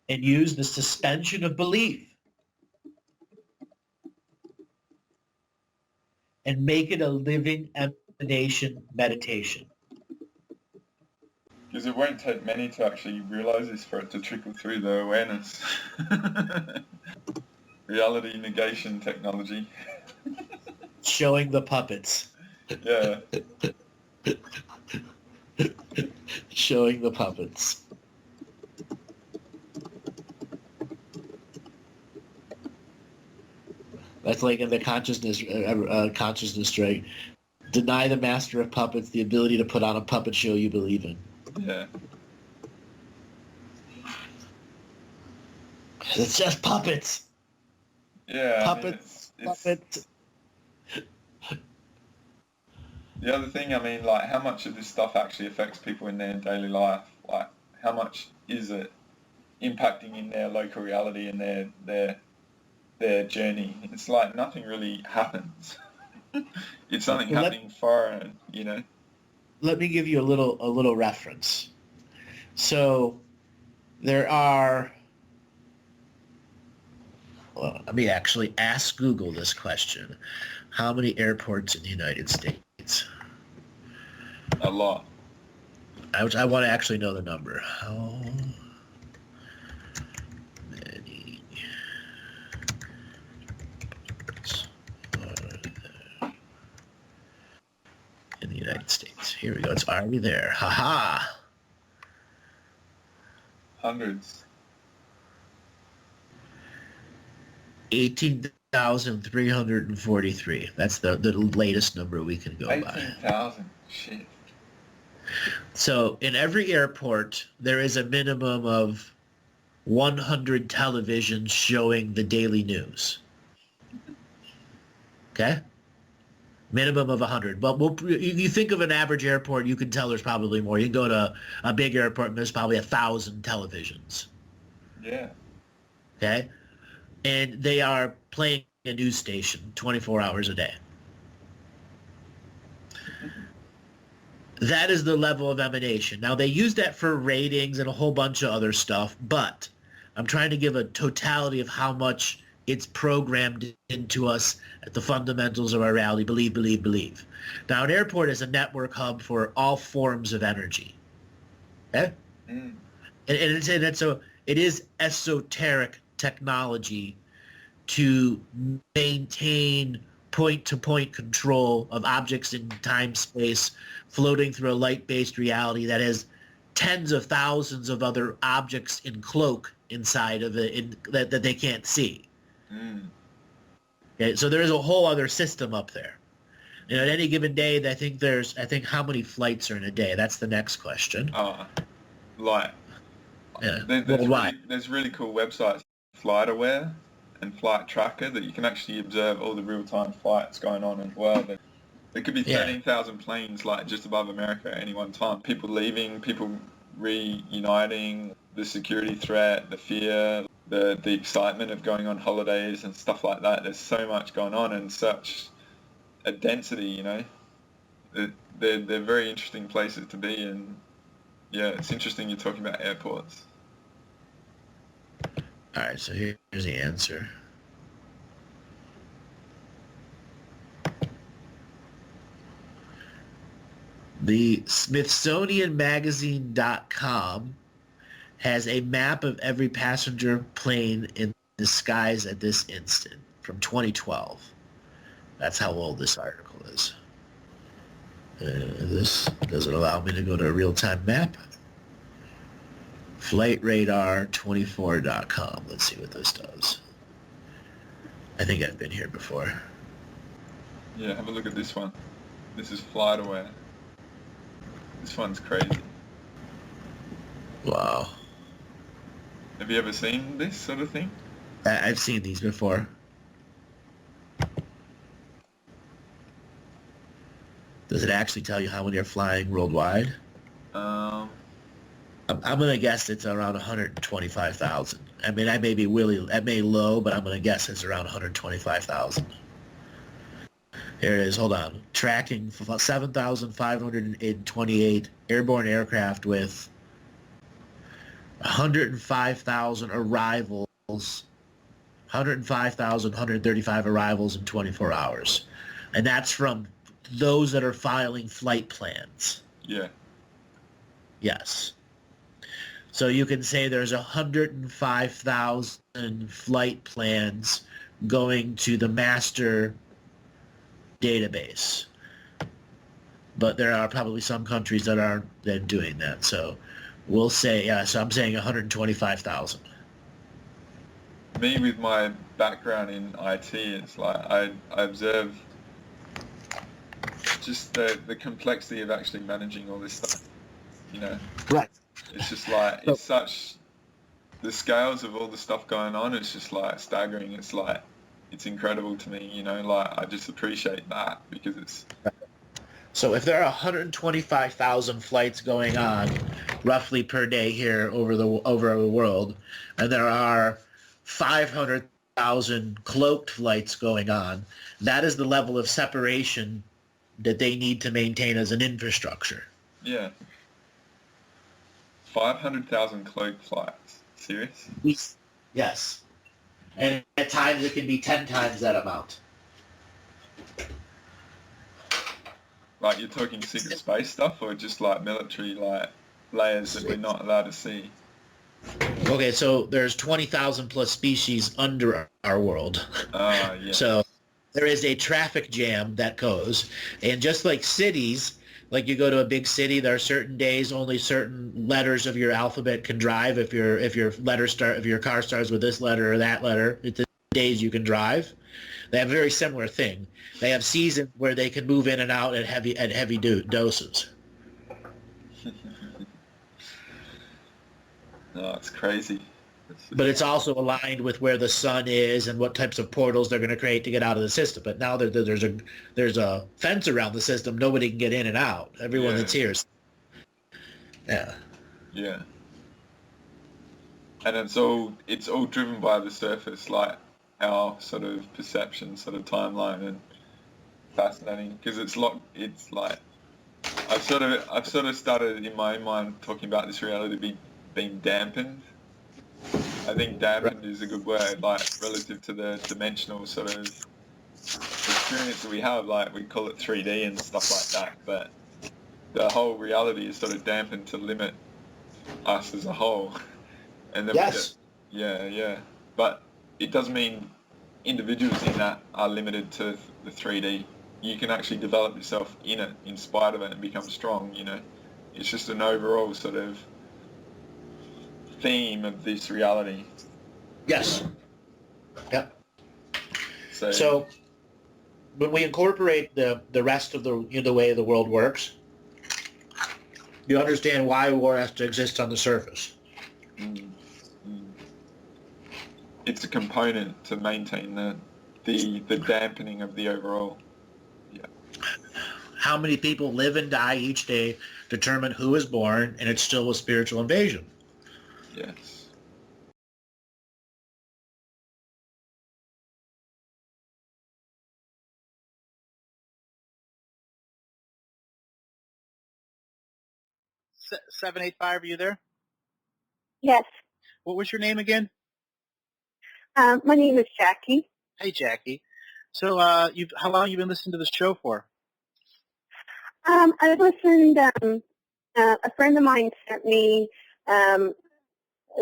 and use the suspension of belief and make it a living emanation meditation. Because it won't take many to actually realize this for it to trickle through the awareness. Reality negation technology. Showing the puppets. Yeah. Showing the puppets. That's like in the consciousness strike. Deny the master of puppets the ability to put on a puppet show you believe in. Yeah. It's just puppets. Yeah. Puppets. I mean, it's Puppets. the other thing, I mean, like, how much of this stuff actually affects people in their daily life? Like, how much is it impacting in their local reality and their journey? It's like nothing really happens. It's something happening foreign, you know. Let me give you a little reference. So there are. Well, let me actually ask Google this question: how many airports in the United States? A lot. I want to actually know the number. How many airports are there in the United States? Here we go. It's already there. Haha. Hundreds. 18,343. That's the latest number we can go by. 18,000. Shit. So in every airport, there is a minimum of 100 televisions showing the daily news. Okay? Minimum of 100. But you think of an average airport, you can tell there's probably more. You can go to a big airport and there's probably 1,000 televisions. Yeah. Okay? And they are playing a news station 24 hours a day. That is the level of emanation. Now, they use that for ratings and a whole bunch of other stuff, but I'm trying to give a totality of how much it's programmed into us at the fundamentals of our reality. Believe, believe, believe. Now, an airport is a network hub for all forms of energy. Okay? Mm. And it is esoteric technology to maintain point-to-point control of objects in time-space floating through a light-based reality that has tens of thousands of other objects in cloak inside of it that they can't see. Mm. Okay, so there is a whole other system up there. And at any given day, I think how many flights are in a day? That's the next question. Like, Yeah, there's really cool websites, FlightAware and Flight Tracker, that you can actually observe all the real-time flights going on as well. There could be 13,000 planes like just above America at any one time. People leaving, people reuniting, the security threat, the fear, the excitement of going on holidays and stuff like that. There's so much going on and such a density, you know. They're very interesting places to be, and yeah, it's interesting you're talking about airports. All right, so here's the answer. The Smithsonianmagazine.com has a map of every passenger plane in the skies at this instant from 2012. That's how old this article is. This doesn't allow me to go to a real-time map. FlightRadar24.com. Let's see what this does. I think I've been here before. Yeah, have a look at this one. This is FlightAware. This one's crazy. Wow. Have you ever seen this sort of thing? I've seen these before. Does it actually tell you how many are flying worldwide? I'm going to guess it's around 125,000. I mean, I may be low, but I'm going to guess it's around 125,000. Here it is. Hold on. Tracking 7,528 airborne aircraft with 105,000 arrivals, 105,135 arrivals in 24 hours. And that's from those that are filing flight plans. Yeah. Yes. So you can say there's 105,000 flight plans going to the master database. But there are probably some countries that aren't then doing that. So we'll say, so I'm saying 125,000. Me, with my background in IT, it's like I observe just the complexity of actually managing all this stuff, you know. Right. It's just like, it's such, the scales of all the stuff going on, it's just like staggering. It's like, it's incredible to me, you know, like I just appreciate that because it's... So if there are 125,000 flights going on roughly per day here over the world, and there are 500,000 cloaked flights going on, that is the level of separation that they need to maintain as an infrastructure. Yeah. 500,000 cloaked flights. Serious? Yes. And at times it can be 10 times that amount. Like, you're talking secret space stuff, or just like military like layers that we're not allowed to see? Okay, so there's 20,000 plus species under our world. Yeah. So there is a traffic jam that goes, and just like cities, like you go to a big city, there are certain days only certain letters of your alphabet can drive. If your car starts with this letter or that letter, it's the days you can drive. They have a very similar thing. They have seasons where they can move in and out at heavy doses. No, it's crazy. But it's also aligned with where the sun is and what types of portals they're going to create to get out of the system. But now there's a fence around the system. Nobody can get in and out. Everyone that's here. Yeah. Yeah. And it's all driven by the surface, like our sort of perception, sort of timeline, and fascinating because it's like I've sort of started in my own mind talking about this reality being dampened. I think dampened is a good word, like relative to the dimensional sort of experience that we have. Like we call it 3D and stuff like that, but the whole reality is sort of dampened to limit us as a whole. And then yes. Yeah. But it does mean individuals in that are limited to the 3D. You can actually develop yourself in it, in spite of it, and become strong, you know. It's just an overall sort of theme of this reality. Yes. Yep. So when we incorporate the rest of the way the world works, you understand why war has to exist on the surface. It's a component to maintain the dampening of the overall. Yeah. How many people live and die each day determine who is born, and it's still a spiritual invasion. Yes. Se- 785, are you there? Yes. What was your name again? My name is Jackie. Hey, Jackie. So, how long have you been listening to the show for? I listened, a friend of mine sent me, there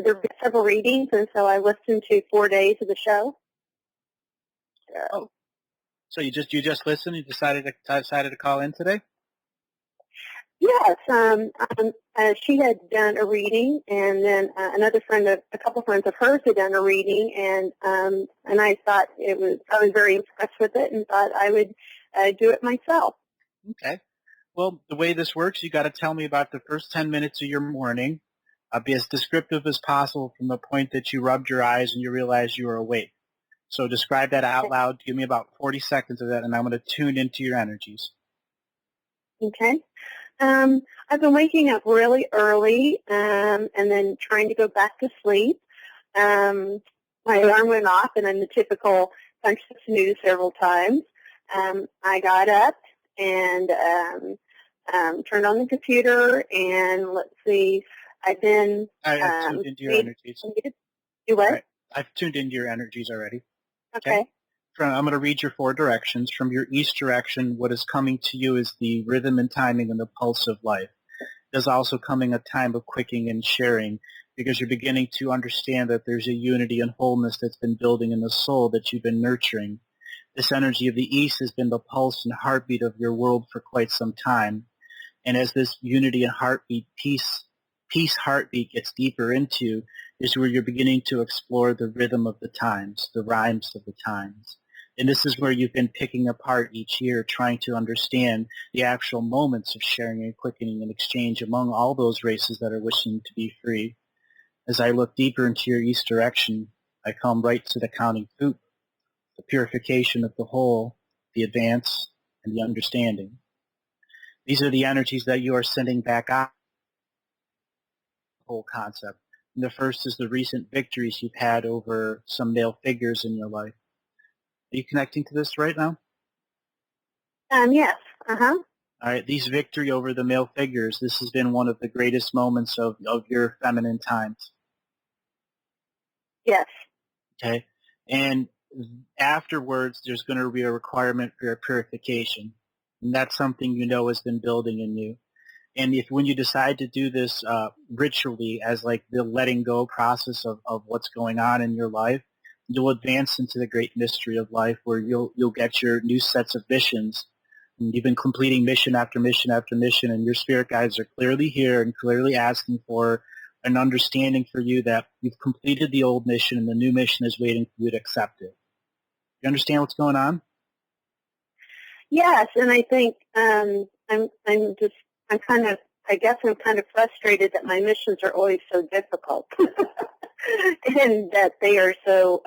were several readings, and so I listened to 4 days of the show. Oh. So you just listened? You decided to call in today? Yes. She had done a reading, and then another friend, a couple friends of hers had done a reading, and I thought I was very impressed with it, and thought I would do it myself. Okay. Well, the way this works, you got to tell me about the first 10 minutes of your morning. Be as descriptive as possible from the point that you rubbed your eyes and you realized you were awake. So describe that out loud. Give me about 40 seconds of that, and I'm going to tune into your energies. Okay. I've been waking up really early, and then trying to go back to sleep. My alarm went off, and I'm the typical punch the snooze several times. I got up and turned on the computer, and let's see, I've been I've tuned into your energies. Do what? Right. I've tuned into your energies already. Okay. I'm going to read your 4 directions. From your east direction, what is coming to you is the rhythm and timing and the pulse of life. There's also coming a time of quickening and sharing, because you're beginning to understand that there's a unity and wholeness that's been building in the soul that you've been nurturing. This energy of the east has been the pulse and heartbeat of your world for quite some time. And as this unity and heartbeat, peace heartbeat gets deeper into, is where you're beginning to explore the rhythm of the times, the rhymes of the times. And this is where you've been picking apart each year, trying to understand the actual moments of sharing and quickening and exchange among all those races that are wishing to be free. As I look deeper into your east direction, I come right to the counting food, the purification of the whole, the advance, and the understanding. These are the energies that you are sending back out, the whole concept. And the first is the recent victories you've had over some male figures in your life. Are you connecting to this right now? Yes. Uh-huh. All right, these victory over the male figures, this has been one of the greatest moments of your feminine times. Yes. Okay, and afterwards, there's going to be a requirement for your purification, and that's something you know has been building in you. And when you decide to do this ritually as like the letting go process of what's going on in your life, you'll advance into the great mystery of life, where you'll get your new sets of missions. And you've been completing mission after mission after mission, and your spirit guides are clearly here and clearly asking for an understanding for you that you've completed the old mission and the new mission is waiting for you to accept it. You understand what's going on? Yes, and I think I'm kind of frustrated that my missions are always so difficult. And that they are so,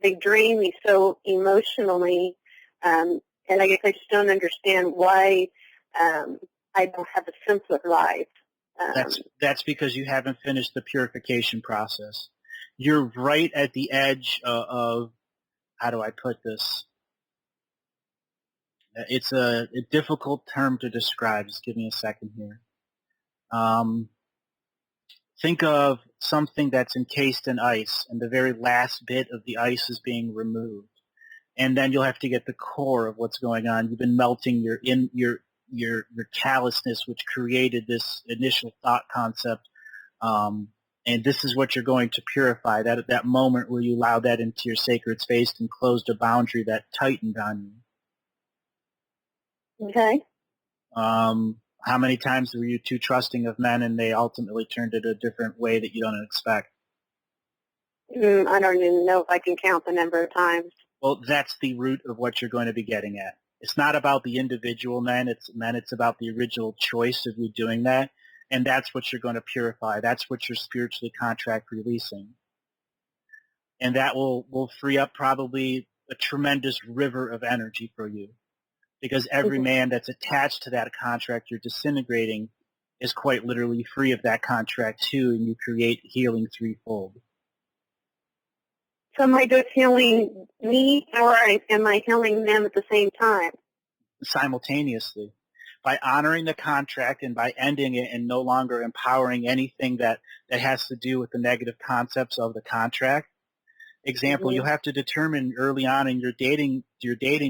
they drain me so emotionally, and I guess I just don't understand why I don't have a simpler life. That's because you haven't finished the purification process. You're right at the edge of, how do I put this? It's a difficult term to describe. Just give me a second here. Think of something that's encased in ice, and the very last bit of the ice is being removed, and then you'll have to get the core of what's going on. You've been melting your callousness, which created this initial thought concept, and this is what you're going to purify. That moment where you allow that into your sacred space and closed a boundary that tightened on you. Okay. How many times were you too trusting of men and they ultimately turned it a different way that you don't expect? I don't even know if I can count the number of times. Well, that's the root of what you're going to be getting at. It's not about the individual men, it's about the original choice of you doing that, and that's what you're going to purify. That's what you're spiritually contract releasing. And that will free up probably a tremendous river of energy for you. Because every man that's attached to that contract you're disintegrating is quite literally free of that contract too, and you create healing threefold. So am I just healing me, or am I healing them at the same time? Simultaneously. By honoring the contract and by ending it and no longer empowering anything that has to do with the negative concepts of the contract. Example, you'll have to determine early on in your dating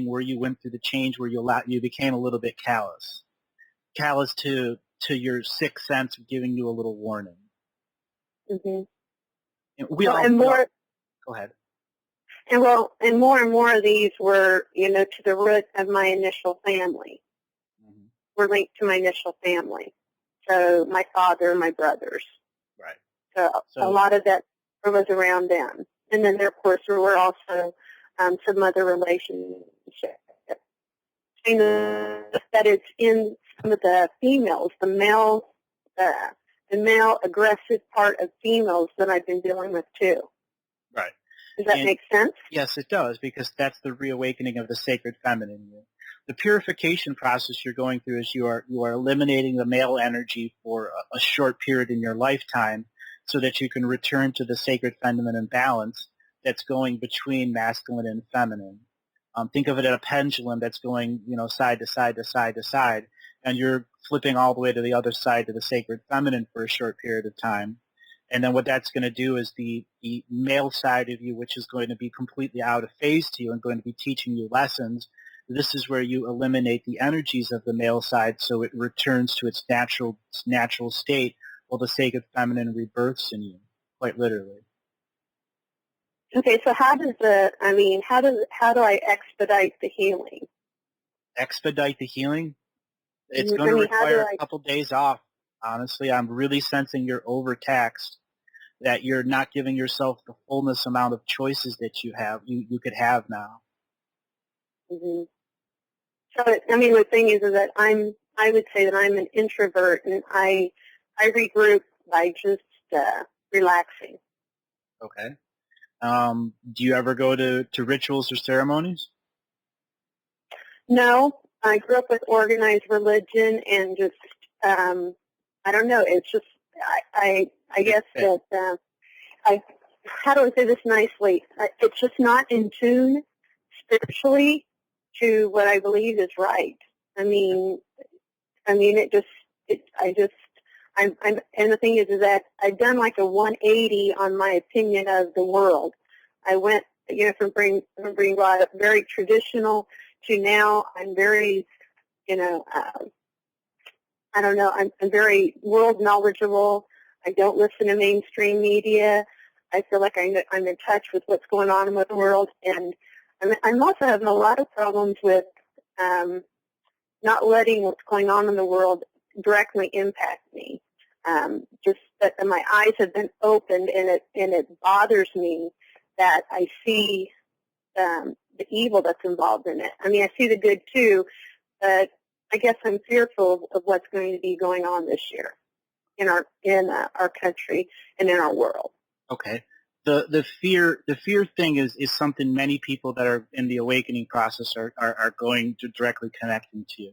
where you went through the change where you became a little bit callous to your sixth sense of giving you a little warning. Mm-hmm. Go ahead. And more of these were, to the root of my initial family. Mm-hmm. Were linked to my initial family. So my father, my brothers. Right. So a lot of that was around them. And then there, of course, there were also some other relationships. And that it's in some of the females, the male aggressive part of females that I've been dealing with too. Right. Does that make sense? Yes, it does, because that's the reawakening of the sacred feminine. The purification process you're going through is you are eliminating the male energy for a short period in your lifetime, so that you can return to the sacred feminine balance that's going between masculine and feminine. Think of it as a pendulum that's going, side to side to side to side, and you're flipping all the way to the other side to the sacred feminine for a short period of time. And then what that's going to do is the male side of you, which is going to be completely out of phase to you and going to be teaching you lessons, this is where you eliminate the energies of the male side so it returns to its natural state while the sacred feminine rebirths in you, quite literally. Okay, so how do I expedite the healing? Expedite the healing? It's I going to mean, how do require I- a couple days off. Honestly, I'm really sensing you're overtaxed, that you're not giving yourself the fullness amount of choices that you could have now. Mm-hmm. So, I mean, the thing is that I would say that I'm an introvert, and I regroup by just relaxing. Okay. Do you ever go to rituals or ceremonies? No, I grew up with organized religion, and just I don't know. It's just I guess that how do I say this nicely? It's just not in tune spiritually to what I believe is right. I'm and the thing is that I've done like a 180 on my opinion of the world. I went, from being brought up very traditional to now I'm very, I don't know, I'm very world knowledgeable. I don't listen to mainstream media. I feel like I'm in touch with what's going on in the world, and I'm also having a lot of problems with not letting what's going on in the world directly impact me. Just that my eyes have been opened, and it bothers me that I see the evil that's involved in it. I mean, I see the good too, but I guess I'm fearful of what's going to be going on this year in our country and in our world. Okay. The fear thing is something many people that are in the awakening process are going to directly connect into.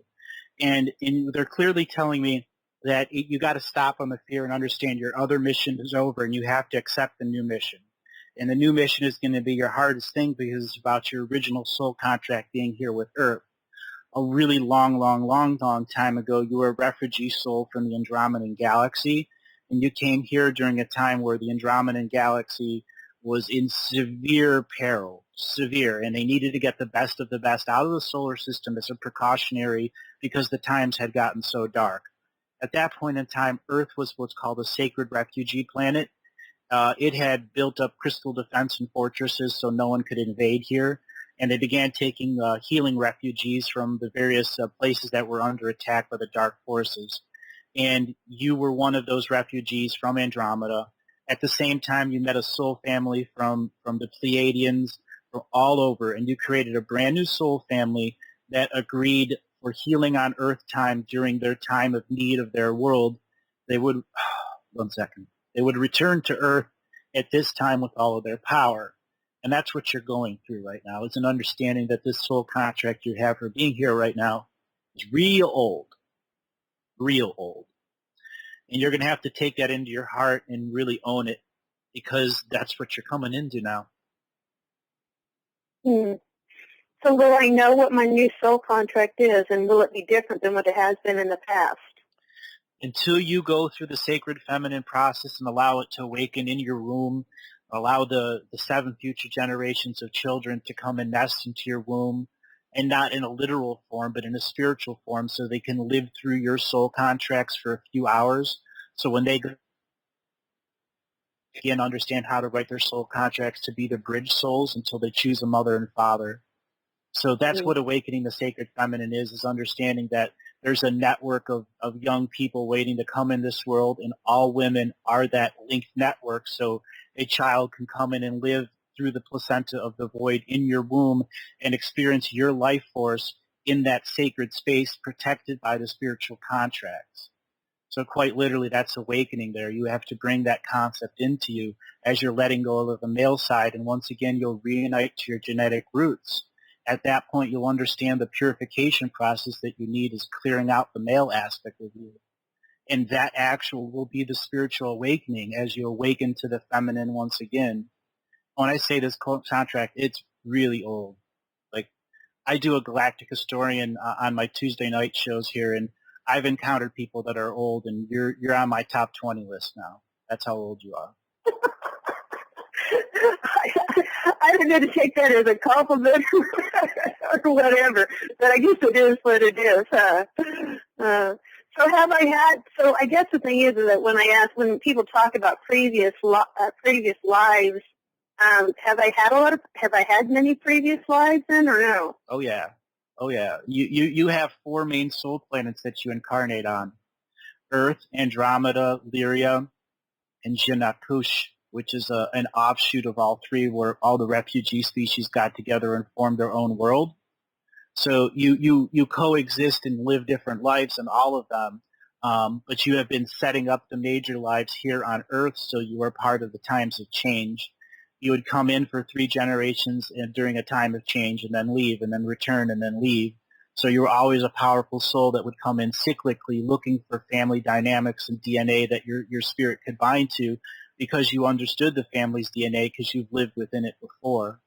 And they're clearly telling me that you got to stop on the fear and understand your other mission is over and you have to accept the new mission. And the new mission is going to be your hardest thing because it's about your original soul contract being here with Earth. A really long time ago, you were a refugee soul from the Andromedian galaxy, and you came here during a time where the Andromedian galaxy was in severe peril, and they needed to get the best of the best out of the solar system as a precautionary because the times had gotten so dark. At that point in time, Earth was what's called a sacred refugee planet. It had built up crystal defense and fortresses so no one could invade here. And they began taking healing refugees from the various places that were under attack by the dark forces. And you were one of those refugees from Andromeda. At the same time, you met a soul family from the Pleiadians, from all over, and you created a brand new soul family that agreed for healing on Earth time during their time of need of their world. They would, they would return to Earth at this time with all of their power. And that's what you're going through right now. It's an understanding that this soul contract you have for being here right now is real old. And you're going to have to take that into your heart and really own it because that's what you're coming into now. So will I know what my new soul contract is, and will it be different than what it has been in the past? Until you go through the sacred feminine process and allow it to awaken in your womb, allow the 7 future generations of children to come and nest into your womb, and not in a literal form, but in a spiritual form, so they can live through your soul contracts for a few hours. So when they again understand how to write their soul contracts to be the bridge souls until they choose a mother and father. So that's what awakening the sacred feminine is understanding that there's a network of young people waiting to come in this world, and all women are that linked network. So a child can come in and live through the placenta of the void in your womb and experience your life force in that sacred space protected by the spiritual contracts. So quite literally, that's awakening there. You have to bring that concept into you as you're letting go of the male side, and once again, you'll reunite to your genetic roots. At that point, you'll understand the purification process that you need is clearing out the male aspect of you. And that actual will be the spiritual awakening as you awaken to the feminine once again. When I say this contract, it's really old. Like, I do a Galactic historian on my Tuesday night shows here, and I've encountered people that are old, and you're on my top 20 list now. That's how old you are. I don't know to take that as a compliment or whatever, but I guess it is what it is. So have I had? So I guess the thing is that when people talk about previous lives, have I had many previous lives then, or no? Oh yeah. You have 4 main soul planets that you incarnate on: Earth, Andromeda, Lyria, and Jinakush, which is an offshoot of all 3, where all the refugee species got together and formed their own world. So you coexist and live different lives in all of them, but you have been setting up the major lives here on Earth, so you are part of the times of change. You would come in for 3 generations during a time of change and then leave and then return and then leave. So you were always a powerful soul that would come in cyclically looking for family dynamics and DNA that your spirit could bind to, because you understood the family's DNA because you've lived within it before.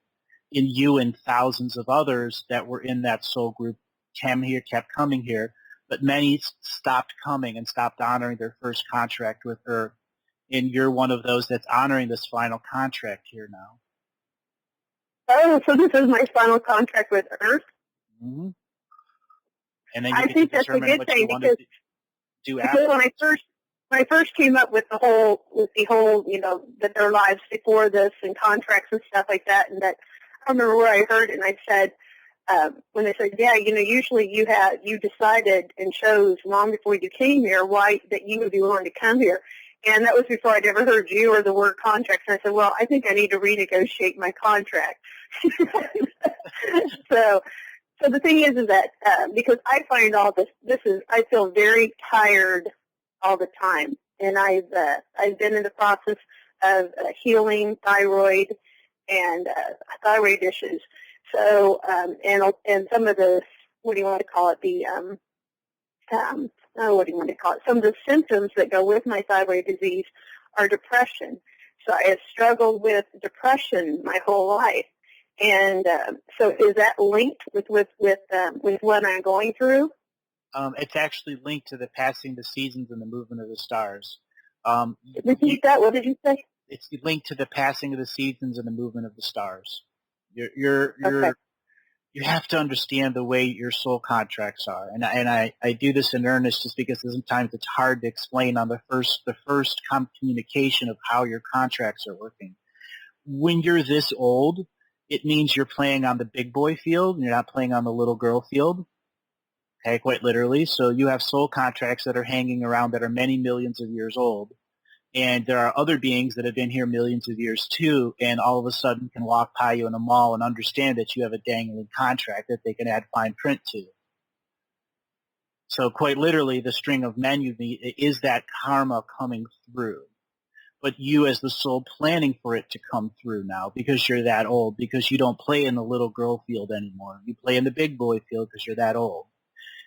In you and thousands of others that were in that soul group kept coming here, but many stopped coming and stopped honoring their first contract with Earth. And you're one of those that's honoring this final contract here now. Oh, so this is my final contract with Earth? Mm-hmm. And then you I get think to that's a determine good what thing, you want to do after. because when I first came up with the whole, that their lives before this and contracts and stuff like that, and that I remember where I heard it, and I said, when they said, yeah, usually you decided and chose long before you came here that you would be willing to come here. And that was before I'd ever heard you or the word contract. And I said, well, I think I need to renegotiate my contract. So the thing is that because I find all I feel very tired all the time. And I've been in the process of healing thyroid and thyroid issues. So and some of the, what do you want to call it, some of the symptoms that go with my thyroid disease are depression. So I have struggled with depression my whole life. And so is that linked with what I'm going through? It's actually linked to the passing of the seasons and the movement of the stars. Repeat that. What did you say? It's linked to the passing of the seasons and the movement of the stars. Okay. You have to understand the way your soul contracts are, and I do this in earnest just because sometimes it's hard to explain on the first communication of how your contracts are working. When you're this old, it means you're playing on the big boy field and you're not playing on the little girl field. Okay, quite literally. So you have soul contracts that are hanging around that are many millions of years old. And there are other beings that have been here millions of years too, and all of a sudden can walk by you in a mall and understand that you have a dangling contract that they can add fine print to. So quite literally, the string of men you meet is that karma coming through. But you as the soul planning for it to come through now because you're that old, because you don't play in the little girl field anymore. You play in the big boy field because you're that old.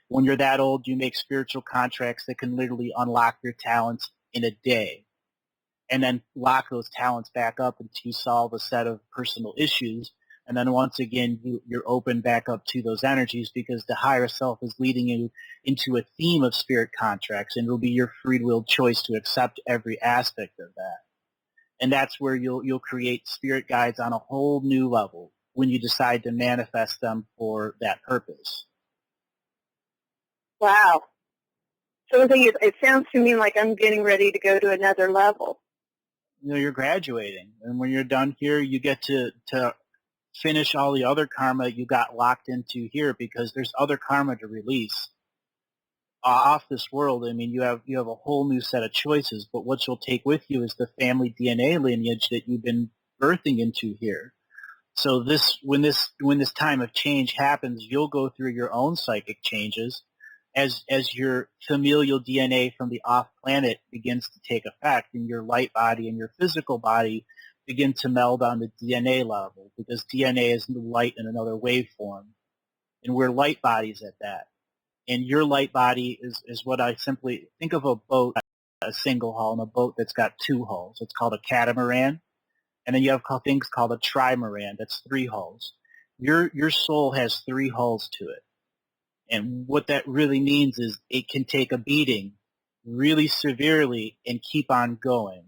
When you're that old, you make spiritual contracts that can literally unlock your talents in a day. And then lock those talents back up until you solve a set of personal issues. And then once again, you're open back up to those energies because the higher self is leading you into a theme of spirit contracts, and it'll be your free will choice to accept every aspect of that. And that's where you'll create spirit guides on a whole new level when you decide to manifest them for that purpose. Wow. So the thing is, it sounds to me like I'm getting ready to go to another level. You're graduating, and when you're done here, you get to finish all the other karma you got locked into here, because there's other karma to release off this world. I mean, you have a whole new set of choices, but what you'll take with you is the family DNA lineage that you've been birthing into here. So when this time of change happens, you'll go through your own psychic changes as your familial DNA from the off planet begins to take effect, and your light body and your physical body begin to meld on the DNA level, because DNA is light in another waveform, and we're light bodies at that. And your light body is what I simply think of a boat, a single hull, and a boat that's got 2 hulls. It's called a catamaran. And then you have things called a trimaran. That's 3 hulls. Your soul has 3 hulls to it. And what that really means is it can take a beating really severely and keep on going.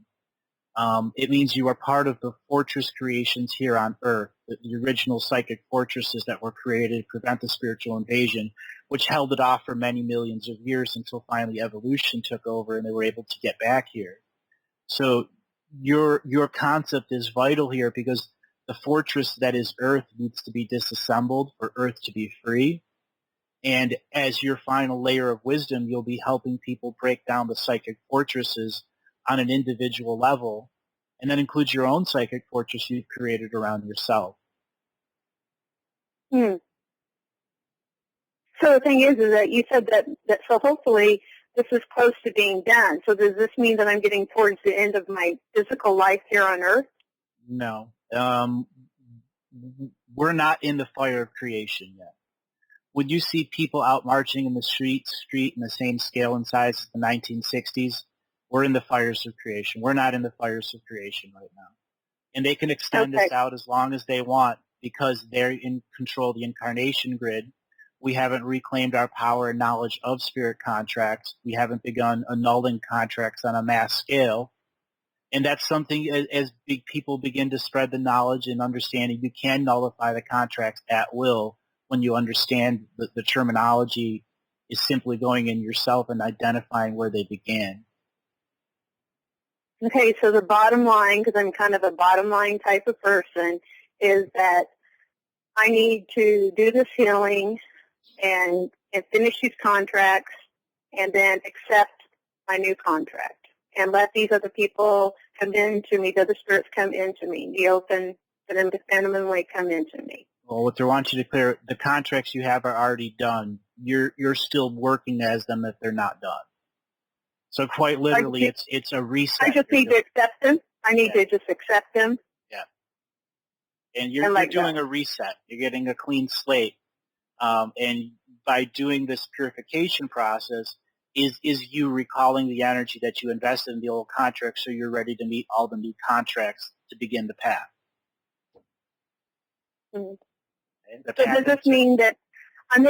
It means you are part of the fortress creations here on Earth, the original psychic fortresses that were created to prevent the spiritual invasion, which held it off for many millions of years until finally evolution took over and they were able to get back here. So your concept is vital here because the fortress that is Earth needs to be disassembled for Earth to be free. And as your final layer of wisdom, you'll be helping people break down the psychic fortresses on an individual level, and that includes your own psychic fortress you've created around yourself. So the thing is that you said that so hopefully this is close to being done. So does this mean that I'm getting towards the end of my physical life here on Earth? No. We're not in the fire of creation yet. When you see people out marching in the street in the same scale and size as the 1960s, we're in the fires of creation. We're not in the fires of creation right now. And they can extend this out as long as they want because they're in control of the incarnation grid. We haven't reclaimed our power and knowledge of spirit contracts. We haven't begun annulling contracts on a mass scale. And that's something, as big people begin to spread the knowledge and understanding, you can nullify the contracts at will when you understand that the terminology is simply going in yourself and identifying where they began. Okay, so the bottom line, because I'm kind of a bottom line type of person, is that I need to do this healing and finish these contracts and then accept my new contract and let these other people come into me, the other spirits come into me, be open for them to phenomenally come into me. Well, what they want you to clear, the contracts you have are already done. You're still working as them if they're not done. So quite literally, it's a reset. I just need to accept them. I need to just accept them. Yeah. And you're doing a reset. You're getting a clean slate. And by doing this purification process is you recalling the energy that you invested in the old contract so you're ready to meet all the new contracts to begin the path. Mm-hmm. So does this mean that I'm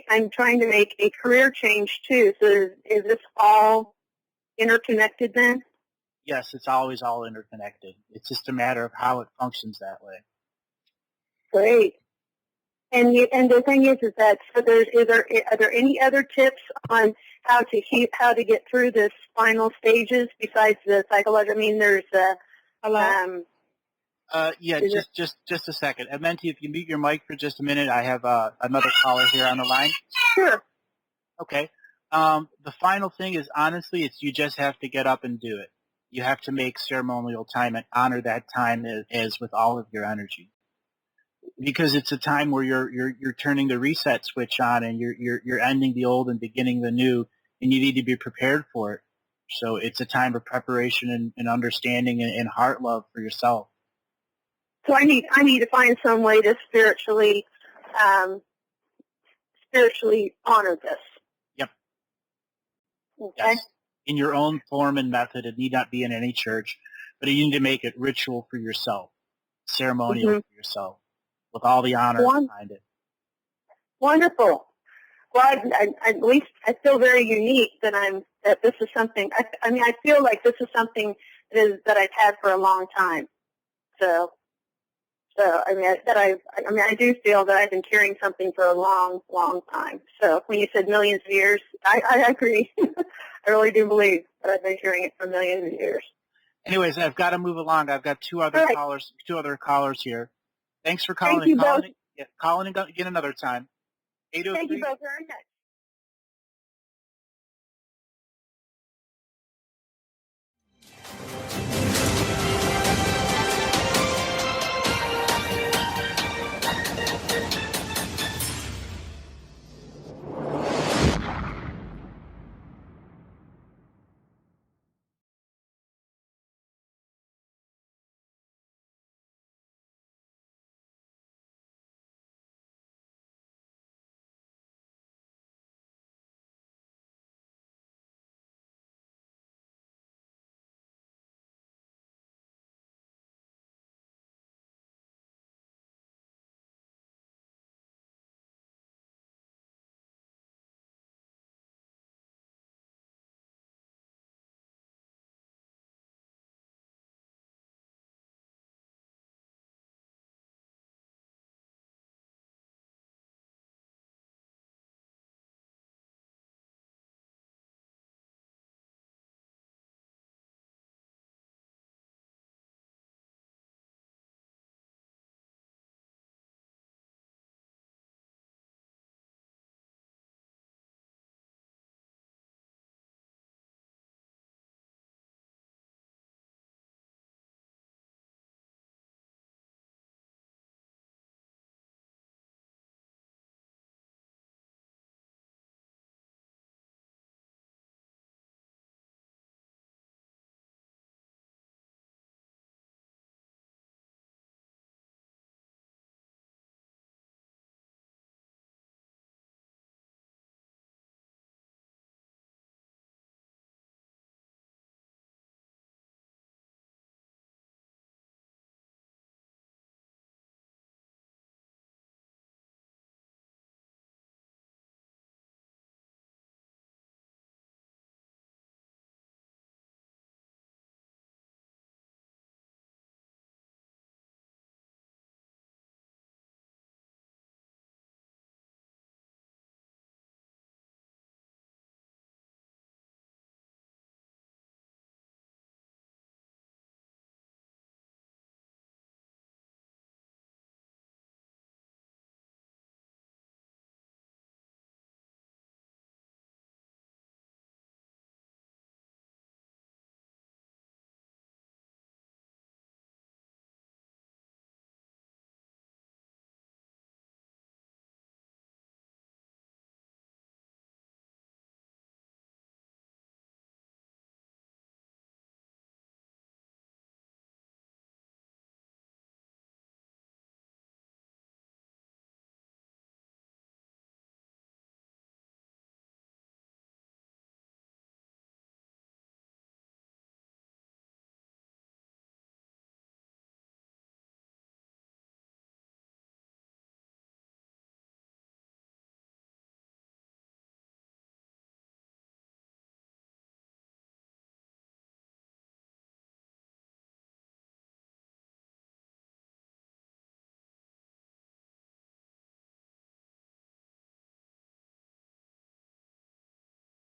I'm trying to make a career change too? So is this all interconnected then? Yes, it's always all interconnected. It's just a matter of how it functions that way. Great. And the thing is that so are there any other tips on how to get through this final stages besides the psychological? I mean, there's just a second. Menti, if you mute your mic for just a minute, I have another caller here on the line. Sure. Okay. The final thing is, honestly, you just have to get up and do it. You have to make ceremonial time and honor that time as with all of your energy, because it's a time where you're turning the reset switch on and you're ending the old and beginning the new, and you need to be prepared for it. So it's a time of preparation and understanding and heart love for yourself. So I need to find some way to spiritually honor this. Yep. Okay. Yes. In your own form and method. It need not be in any church, but you need to make it ritual for yourself, ceremonial for yourself, with all the honor behind it. Wonderful. Well, at least I feel very unique that this is something. I feel like this is something that I've had for a long time. So I do feel that I've been carrying something for a long, long time. So when you said millions of years, I agree. I really do believe that I've been carrying it for millions of years. Anyways, I've got to move along. I've got two other callers here. Thanks for calling. Thank you both. Calling again another time. 803. Thank you both very much.